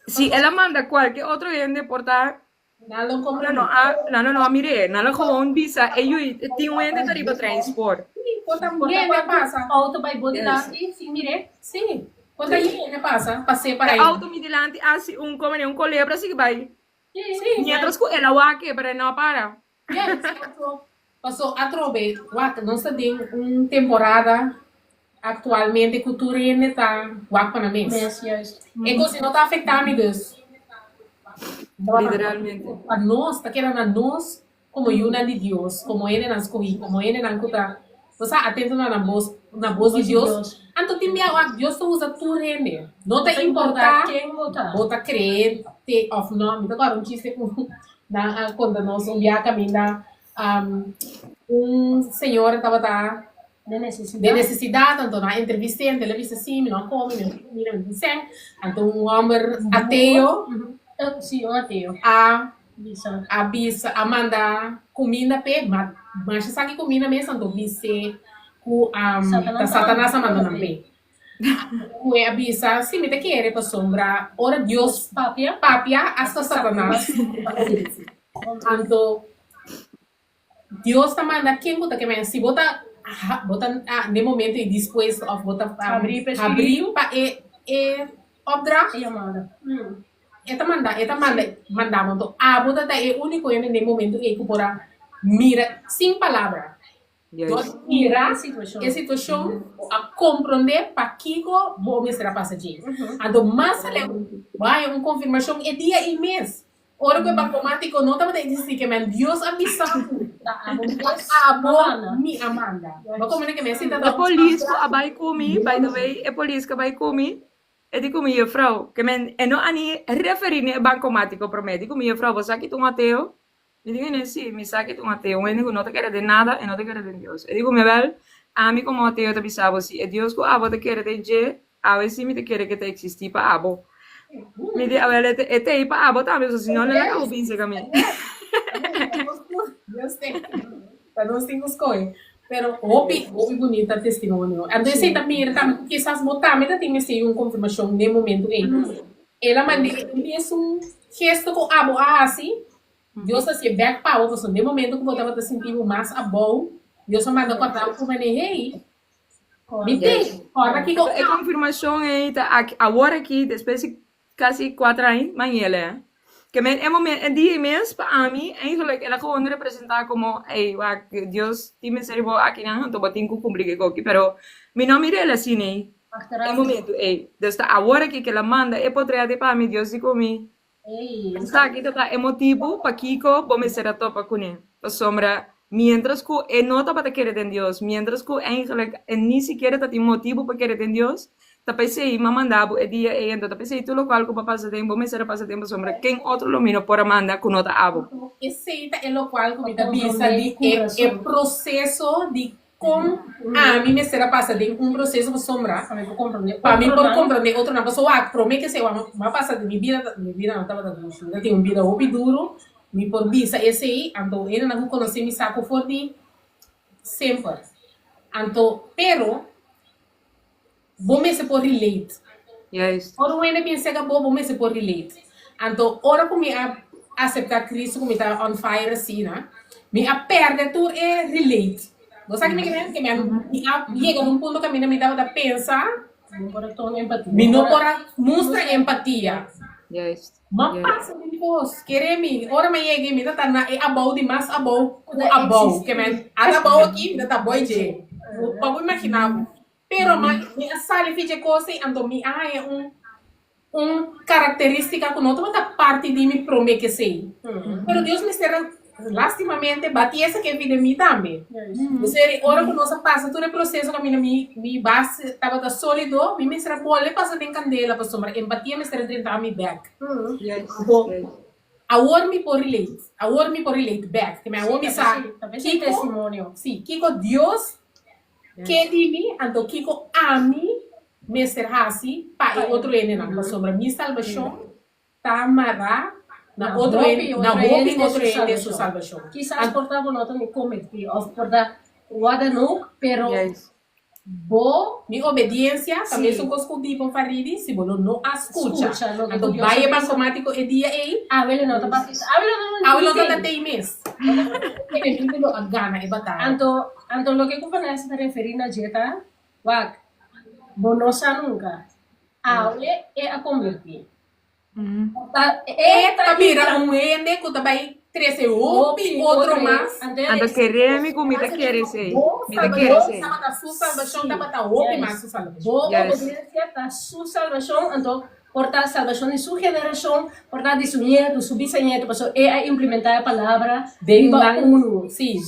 se ela manda qualquer outro gente portar, não a mire, não gewoon bisa, eu tenho um gente tarifa transport. Quanta mulher passa? Auto by body dati, sim, mire. Sim. Quanta mulher passa? Passei para aí. Auto me dilante, assim, como um colebra, assim que vai. Sim. Mientras que ela wake, para não para. Yes, passou a trove, nós temos uma temporada atualmente que o turismo está wak na mês. E assim não está afetando Deus. Literalmente. A nós, está querendo a nós como una de Deus, como ele nas coisas, como ele nas coisas. Você atento na voz de Deus. Então tem Deus usa turismo. Não te importa quem votar. Bota crer, te of não, me agora um chiste quando nós viajamos senhor estava de necessidade, então na entrevista em televisão assim, não come, não dizem, então homem ateu, Sim, um ateu. a bisa manda comida pe, mas sabe comida mesmo, então bisa ku Satanás manda não pe. Kue bisa, si me te quiere por sombra, ora Dios papia hasta Satanás. Então Deus está mandando quem bota que me se bota no momento e depois of bota abrir para obra eta manda então a bota tá é único no momento que pora mira sem palavra. Yes. Mira a situação a compreender para que vou me será passageiro. Então mais vai uma confirmação é dia e mês. Ora que automático não estava dizendo que men Deus avisou me Amanda. Mas como é que me sinta a polícia vai comigo, by the way, a polícia vai comigo. E digo minha frau, que men não ani referir ne banco mático para mim. Digo minha frau, você aqui um ateu? Me digo nem sim, me saque um ateu. Eu digo não te quero de nada, e não te quero de Deus. E digo me vel, a mim como ateu te avisava se Deus que abo te quer de je, a ver se me te quer que te existir para abo. Me diz, a ver, este aí para abo também, se não le acabo pensar que a mim. Deus tem. Para nós temos coisa. Pero hopi bonita testemunho. Então, você também, quizás botar, mas tem que uma confirmação no momento aí. Ela manda mesmo gesto com a boa assim. Deus está se back power, porque no momento que você está sentindo mais a boa, Deus manda cortar o hey. Viste? Ora aqui É confirmação aí, agora aqui, depois de quase 4 anos, mas ele que é dia mês para mim, eigenlijk ela gewoon representar como, hey, Deus tem misericórdia aqui não, tô batendo com cumprir aqui, pero me não mire ela assim, né? É momento, hey, desde agora que ela manda, é poderia de para mim, Deus diz comigo. Está aqui tá emotivo para Kiko, vamos ser a topa com ele. Para sombra, mientras que não tá para querer em Deus, mientras que eigenlijk nem sequer tá tem motivo para querer em Deus. Tapi sei, mamandabo e dia e então, tapi sei tu local que passa tempo, mas será passa tempo sombra. Quem outro lumino por amanda com nota abo. Esse é o local que me dá vista de é processo de como a mim me será passa de processo de sombra. Para mim por compreender outro na pessoa, para mim que sei, mas passa de minha vida não estava dando isso. Eu tenho vida opi duro, me por vista esse aí, então ele não conhece me saco forte sempre. Então, pero bom se por relate. Yes. Ora o ainda pensa que bom se por relate. Então, ora como aceitar Cristo como está on fire assim, né? Me a perde tudo é relate. Você sabe que me chega num ponto que me dava da pensar, me não para mostrar empatia. Yes. Mas passa depois, querer me, ora me chega me tá na é abau de mais abau, que me ada abau aqui, me tá boi de. Para imaginar. Pero me sale fiche coisa então me é característica que não toda parte de mim promete que sei. Pero Deus me será lastimamente bate essa que vida mim também. Você ora que nós passa todo o processo que me base estava sólido, me será boa passa tem candela para sombra, empatia me será tentar me back. Agora me por relate back, que me agora me sabe que testemunho. Sim, que Deus que de mim, então Kiko a mim, Mr. Hassi, para outro ene não, sobre minha salvação, tá amarrar na outro ene, na outro ene de sua salvação. Quizás portava nota me cometi, ou portar guarda no, pero bo minha obediência, também sou consciente com faridi, se você não escuta, então vai é automático e dia aí, ele não tá a ele não tá tem mês, ele não a gana e batalha. Então, lo que eu conheço está referindo a dieta, wag, bonosa nunca. Aule é a convertir. Mira, ende que também 13 outro mais. Ando querer me comida querer ser. Me querer ser. Estava sua salvação, estava opi mais sua salvação. Boa obediência tá sua salvação, então portar a salvação de sua geração, portar de seu neto, seu bisneto, para é implementar a palavra de uno. Sim.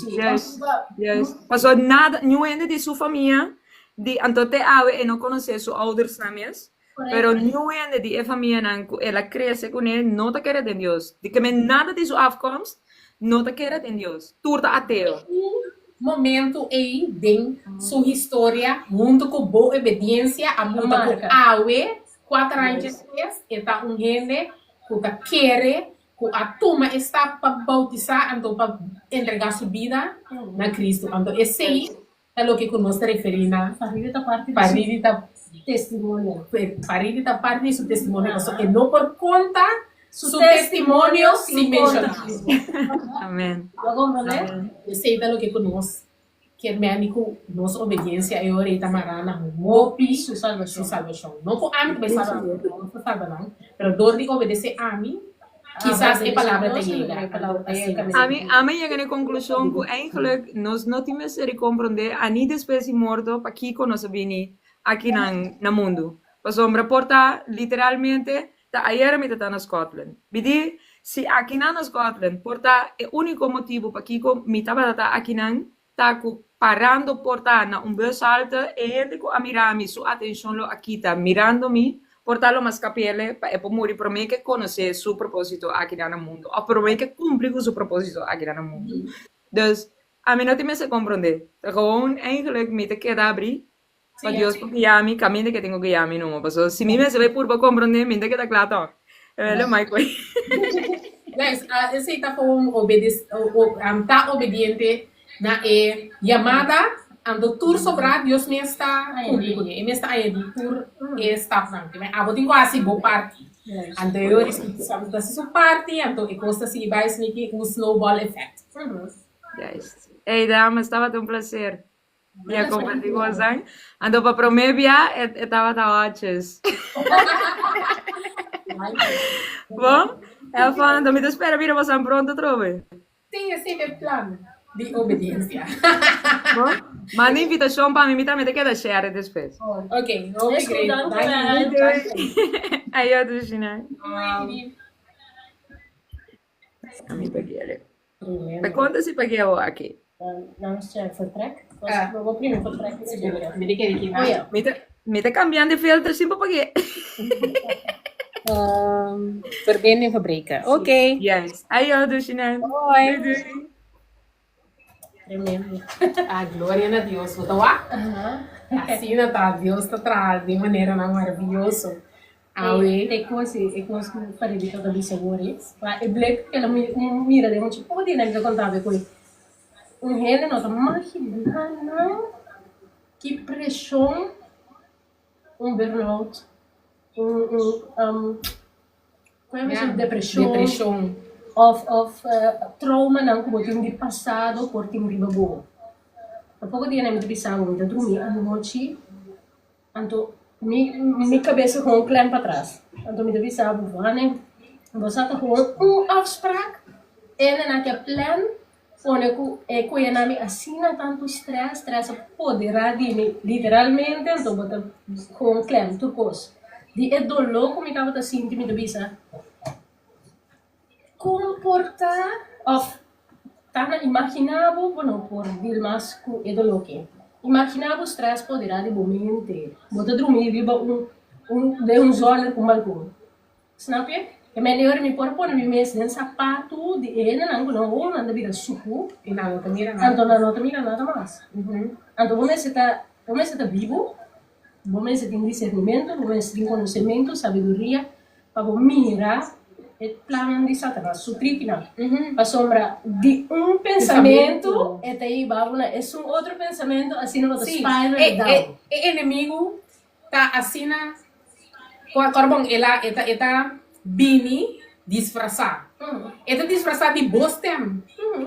Yes. Passou nada, nenhum ende de sua família, de antote awe e não conhecer seus ouders names. Pero nenhum ende de família não, ela cresce com ele, não te quer de Deus. De que nada de sua afkomst, não te quer de Deus. Tudo ateu. Momento aí de sua história, mundo com boa obediência, a mundo com awe. 4 anos depois, está gente que quer, que a turma está para bautizar, então para entregar sua vida na Cristo. Então, esse aí é o que nós referimos na parede da testemunho. Parede da parte de seu testemunho, e não por conta seu testemunho se mencionado. Amém. Esse é o que nós que médico nossa obediência é hora de tamarana mopi sua salvação não com a mim que vai salvar não foi salvar não pero dor de obedecer a mim quizás a palavra te chega a mim chega na conclusão que eigenlijk nós não temos que compreender a nem espécie morto para que nós vini aqui na mundo para sombra porta literalmente da ayer me tá na Scotland bidi se aqui na Scotland porta é o único motivo para que me tava aqui tá parando portar na bus alta e gente que a mirar sua atenção lo aqui tá mirando-me portar-lo mais capele para eu morrer para mim que conhecer seu propósito aqui no mundo ou para mim que cumprir com seu propósito aqui no mundo. Então, a mim não tem mais a compreender. Gewoon eigenlijk me te queda abrir para Deus porque já me caminho que tenho que já me não, mas se me se vai por compreender me te queda claro. É o mais coisa. Guys, esse tá com obediente na llamada ando tour sobra Dios me está público e me está aí do tour e staff não que abo tenho quase bo party ando eu sabe da sua party ando e costa se vai se um snowball effect. Juist. Hey dames, estava um prazer. Ja, compartir com vocês. Ando para promebia, estava tawaches. Bom, ela falando, me espera, mira, você pronto, trove. Sim, esse é o plano de obediência. Bom, manda invitação para mim também, te queda share depois. Ok, no Escutando Aí eu do China. A mim peguei ele. Me conta se peguei o aqui. Namens vertrek. We vou primeiro vertrek. Me diga aqui, Oh ja. Me te cambiando de filtro sim para peguei. Verbinden en verbreken. Oké. Yes. Aí eu do China. Hoi. Tremendo. A glória a Deus. Vou dar assim, tá? Deus está atrás de maneira maravilhosa. Ik was para de toda vez segures. Maar ik bleek que ela mira de muito pode nem que contava com gente não tá imaginando que pressão burnout como é depressão Depressão. of trauma não como tem de passado por tem de babo. A pouco dia nem me pensava muito dormir à noite, então minha cabeça com klem para trás. Então me pensava, wanneer você tá com afspraak en naquele plan onde eu ia na minha assina tanto stress poderá literalmente então botar com klem tu coisa. De é dolor como eu estava sentindo me bisa comportar of tá imaginava bueno por vir mais com é dolor que imaginava o stress poderá de momento botar dormir viva de zona com balcão snap je? É melhor me pôr por mim mesmo dentro sapato de ele não anda vida suco E não, tá mirando. então não tá mirando nada mais então vamos estar vivo vamos ter discernimento vamos ter conhecimento sabedoria para mirar o plano de Satanás suprir final a sombra de pensamento e aí é outro pensamento assim não Sim, spiral down inimigo tá assim na corbão ela eta bini disfarçar. Eta disfarçar de bostem.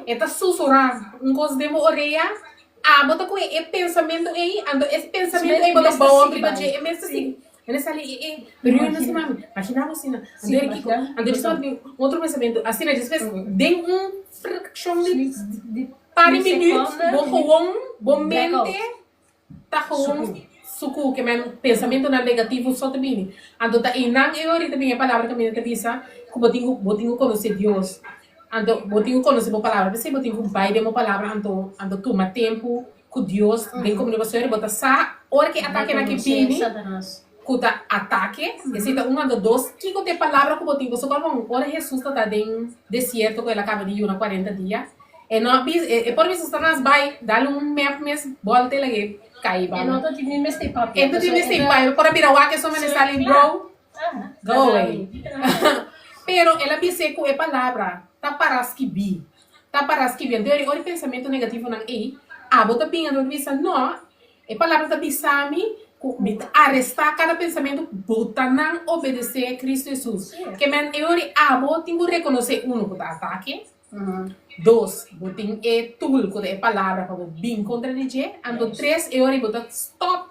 Eta sussurrar coisa de orelha. Bota com esse pensamento aí, ando esse pensamento aí bota bom para você, é mesmo assim. Eles ali pero eu não sei mami, imaginava assim, ando só de outro pensamento, assim, depois de fraction de para minutos, bom mente, tá com suku que meu pensamento na negativo só também. Ando tá e não eu ahorita também a palavra que me avisa, como botinho conhecer Deus. Ando botinho conhecer a palavra, você botinho vai de uma palavra ando toma tempo com Deus, bem como você bota sa hora que ataque na que pini. Kuta ataque, necessita ando dois, que tem palavra que botinho, só como hora Jesus tá em deserto que ele acaba de ir na 40 dias. E não por isso Satanás vai dar map mesmo, volta ele cai ba. não tô tive me step up Então tive step up para virar o que só me sale bro. Go away. Pero ela disse que é palavra, tá paras que bi. Tá paras que bi. Então o pensamento negativo não é. Bota bem a visa não. É palavra da bisami, arrestar cada pensamento, bota não obedecer a Cristo Jesus. Que men eu tenho que reconhecer que ataque. Dois, botem tool que é palavra para bem contradizer. Ando três, eu botar stop.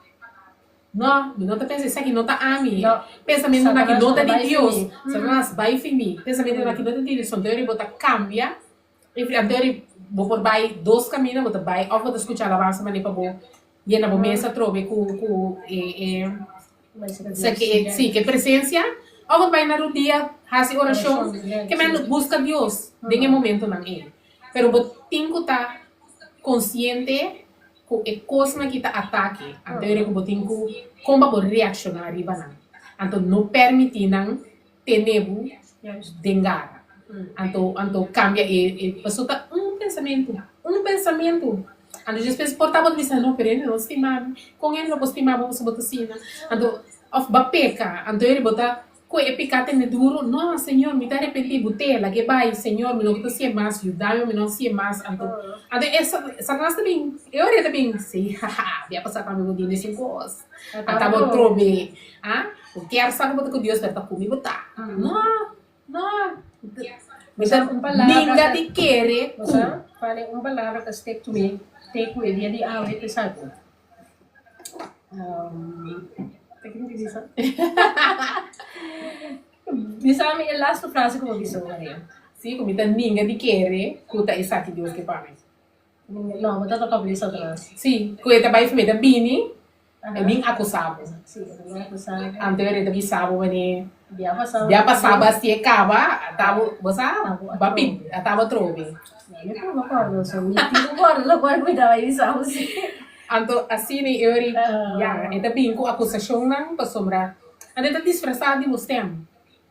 Não tá pensando isso aqui não tá a mim. Pensamento na que não tá de Deus. Satanás vai em mim. Pensamento na que não tá de Deus. Então eu botar cambia. Então eu vou por vai dois caminhos, botar vai ou vou escutar a alabança mas nem para vou e na mesa trove com sim que presença. Ou vai na dia fazer oração que men busca Deus em momento não é. Pero botinho está consciente que é coisa que está ataque. Então eu botinho como para reaccionar arriba não. Então não permitir não tenebu dengar. Então cambia e passou tá pensamento. Então às vezes portava pensando não perene não estimar com ele não estimar vamos botar assim. Então of bapeca. Então ele botar que picate ne duro, no, Señor, me está arrepentido, botella, que vai, Señor, me não está se mais, ayúdame, me não se mais, então essa nós também, eu olhei também, sim, haha, vai passar para mim o dia nesse gosto, até vou trobe, o que é sabe que Deus vai estar comigo, tá? Não, Basta kung palabra ninga ka- de querer, Basta, pare um palavra ka stick to me, take with dia di awit te sago. Take hindi bisa. Bisa mi el last frase ko bisa Maria. sim, comida ninga de querer, cuta essa que Deus que para mim. No, mata to ka bisa atrás. Sim, cueta vai família bini, é bem acusado. Sí, ko sa Ante eu também sabe, mas dia pa sa. dia passava se acaba, tava, você, bapi, tava trobe. Ni ko makordo so mi ti ko lo ko mi dawa isa ko si. Anto assim nem eu já, é também com acusação não para sombra. Ante tá disfarçado de mostem.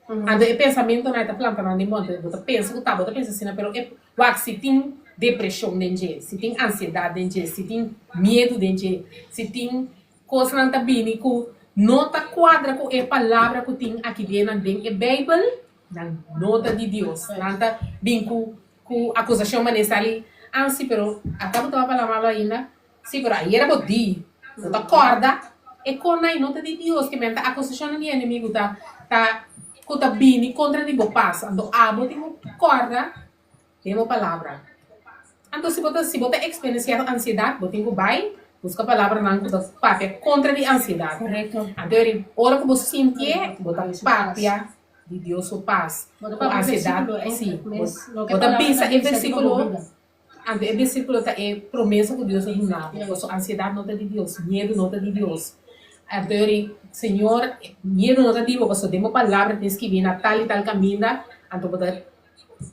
Ante é pensamento na tá planta na monte, você pensa que tá, você pensa assim, pero é o se tem depressão dentro, se tem ansiedade dentro, se tem medo dentro, se tem coisa não tá bem com nota quadra com a palavra que tem aqui dentro é Bible, na nota de Deus, não tá bem com acusação mas ali, ansi pero acabo de falar mal ainda, sim, pero aí era bodi, não tá corda, é com a nota de Deus que menta acusação não é inimigo tá bem contra de bo passa, então abo tem corda, tem uma palavra. Então se você experienciar ansiedade, você tem que vai busca a palavra não da papia contra de ansiedade. Correcto. Então, hora que você sente, você papia de Deus o paz. Bota O pa ansiedade, versículo, sim. lo que Bota palabra pensa ka em dice, versículo. di ba Ante o versículo tá é promessa que Deus nos dá. A ansiedade não é de Deus, medo não é de Deus. Então, Senhor, medo não é de Deus, você tem uma palavra tens que vir na tal e tal caminho, então você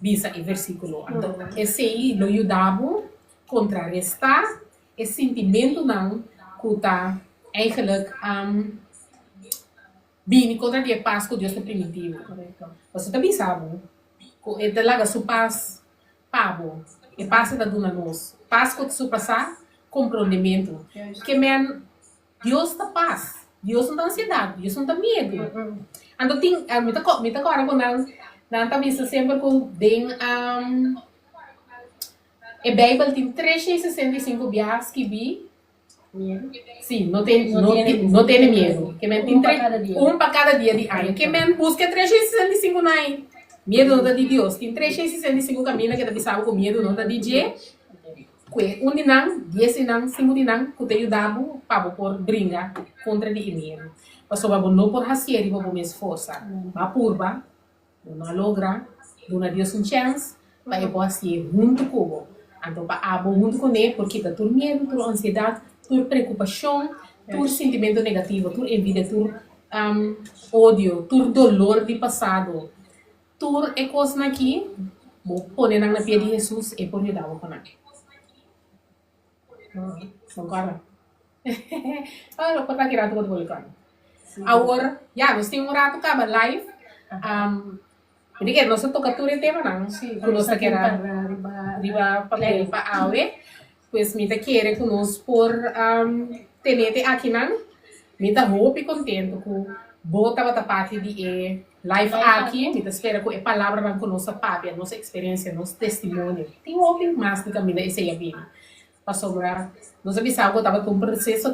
visa o versículo. Então, esse aí lo ajudava contrarrestar esse sentimento não que está eigenlijk bem contra a paz que Deus te permitiu. Você também sabe que é lá que paz pavo e paz da dona nós paz que te passar compreendimento que men Deus está paz Deus não dá ansiedade Deus não dá medo então tem me tá agora não tá vista sempre com den a Bíblia tem 365 dias que vi. Sim, não tem medo. Que men tem para cada dia de ano. Que men busca 365 não. Medo não dá de Deus. Tem 365 caminhos que você sabe com medo não dá de Deus. Que um de não, 10 não, 5 de não, que te ajudava para por brincar contra de medo. Passou para não por raciar e para mais força. Para purba, não logra, dona Deus chance, para eu poder junto com o então, para junto com ele, porque está tudo medo, tudo ansiedade, tudo preocupação, tudo sentimento negativo, tudo envidia, tudo ódio, tudo dolor de passado. Tudo é coisa aqui, vou pôr na pia de Jesus e por ajudar o canal. Concorda? Olha, por aqui rato vou colocar. Agora, já, nós temos rato acaba live. Jadi kan nós toca tudo em tema não, sim, que nós quer riba papel para awe, pois me tá querer que nós por tenete aqui não, me tá hope contento com bota parte de live aqui, me tá espera com a palavra não com nossa papia, nossa experiência, nosso testemunho. Tem open mais de caminho esse aí bem. Passou para nós avisar que estava um processo,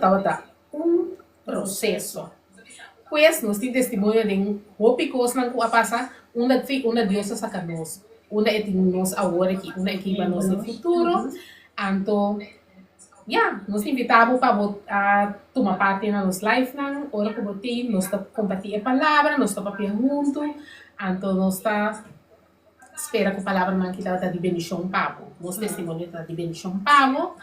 um processo. Pois nós temos testemunho de hope coisa não a passar uma deusa saca nós, uma é nós agora aqui, uma é que vai nós no futuro. Então, nós invitamos para tomar parte na nossa live não, hora que botei, nós está compartilhando a palavra, nós está papel junto, então nós está espera que a palavra não que está de bendição pavo, nosso testemunho está de bendição pavo,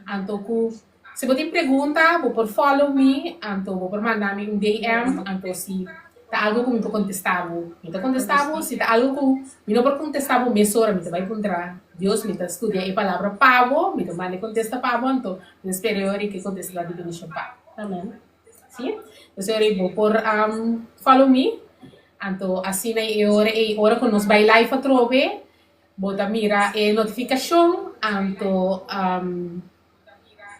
então se você tem pergunta, vou por follow me, então vou por mandar-me um DM, então se tá algo que me contestavo, se tá algo que me não por contestavo, me sora, me vai encontrar, Deus me tá estudando a palavra pavo, me manda contesta pavo, então eu espero que conteste a definição pavo. Amém. Sim? Eu vou por follow me, então assim é hora que nós vai live a trove, bota mira a notificação, então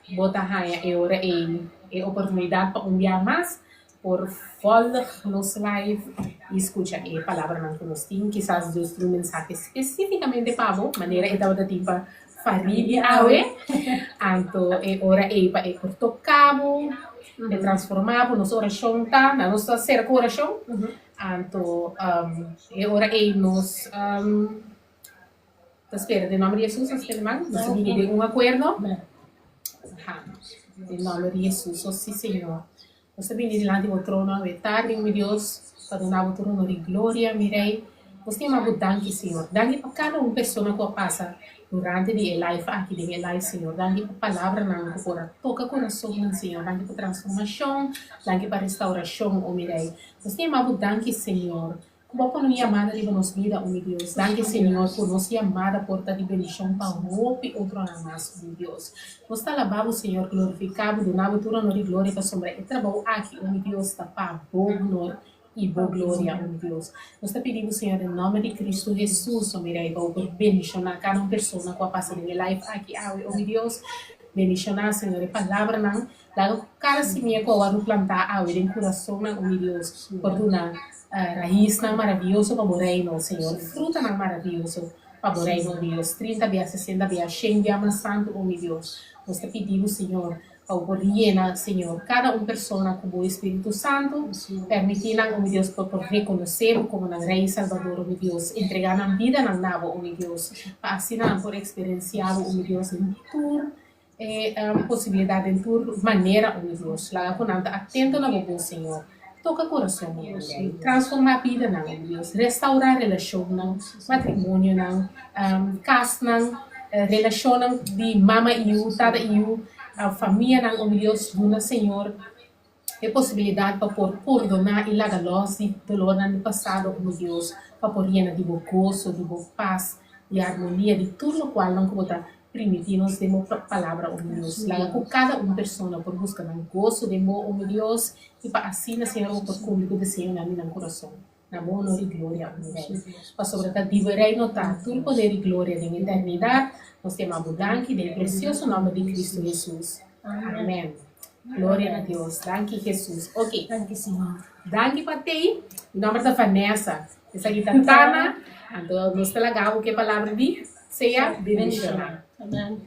bota a hora a oportunidade para enviar mais. por volg nos live y escucha a palabra que nos tiene. Quizás Dios tiene un mensaje específicamente para vos, manera esta otra tipo familia awe, anto ora para corto cabo, de transformar nossa oração tá na nossa cerca oração, anto ora nos espera, de nome de Jesus, hermano, nos de um acordo. Em nome de Jesus, oh sim, Senhor. Nós também diante do trono, a tarde, meu Deus, para dar o trono de glória, mirei. Nós temos uma danke, Senhor. Danke para cada uma pessoa que passa durante a live aqui, de live, Senhor. Danke para a palavra, não, para tocar o coração, Senhor. Danke para transformação, danke para restauração, oh mirei. Nós temos uma danke, Senhor. Como por minha amada de nossa vida, oh meu Deus. Danke, Senhor, por nossa amada porta de bendição para o outro ano mais, oh meu Deus. Nós está lavado, Senhor, glorificado, do nabo, tudo honor e glória para sombra. E trabalho aqui, oh meu Deus, está para bom honor e boa glória, oh meu Deus. Nós está pedindo, Senhor, em nome de Cristo Jesus, oh meu Deus, por bendicionar cada pessoa que passa de life aqui, oh meu Deus. Bendicionar, Senhor, a palavra não. Dago cada semente que eu plantar, em coração, oh meu Deus, por donar. Raiz não maravilhoso para o reino, Senhor. Fruta não maravilhoso para o reino, Deus. 30 dias, 60 dias, 100 dias, santo, oh meu Deus. Nós te pedimos, Senhor, para o llenar, Senhor, cada pessoa com o Espírito Santo, permitindo, oh meu Deus, por reconhecer como na Rei Salvador, oh meu Deus, entregar a vida na nabo, oh meu Deus, para assim por experienciar, oh meu Deus, em tour, possibilidade em tour, maneira, oh meu Deus, lá com nada, atento na boca, Senhor. Toca coração, meu Deus. Transformar a vida, não, meu Deus. Restaurar a relação, não. Matrimônio, não. Casa, não. Relação de mama e eu, tada e eu. A família, não, meu Deus. Dona, Senhor. É possibilidade para perdonar e largar los de dolor no passado, meu Deus. Para pôr de gozo, de paz, de harmonia, de tudo o qual não botar. Permitir-nos de uma palavra, oh meu Deus. Lá com cada pessoa por buscar um gozo de oh meu Deus, e para assim, Senhor, por cumprir o desejo na minha coração. Na boa honra e glória, oh meu Deus. Para sobretudo, viverei notar todo o poder e glória da eternidade. Nós temos abundante do precioso nome de Cristo Jesus. Amém. Glória a Deus. Danke, Jesus. Ok. Danke, Senhor. Danke, Patei. Em nome da Vanessa. Essa aqui está Tana. Então, nós está legal o que a palavra diz. Seja bendicionada. Amen.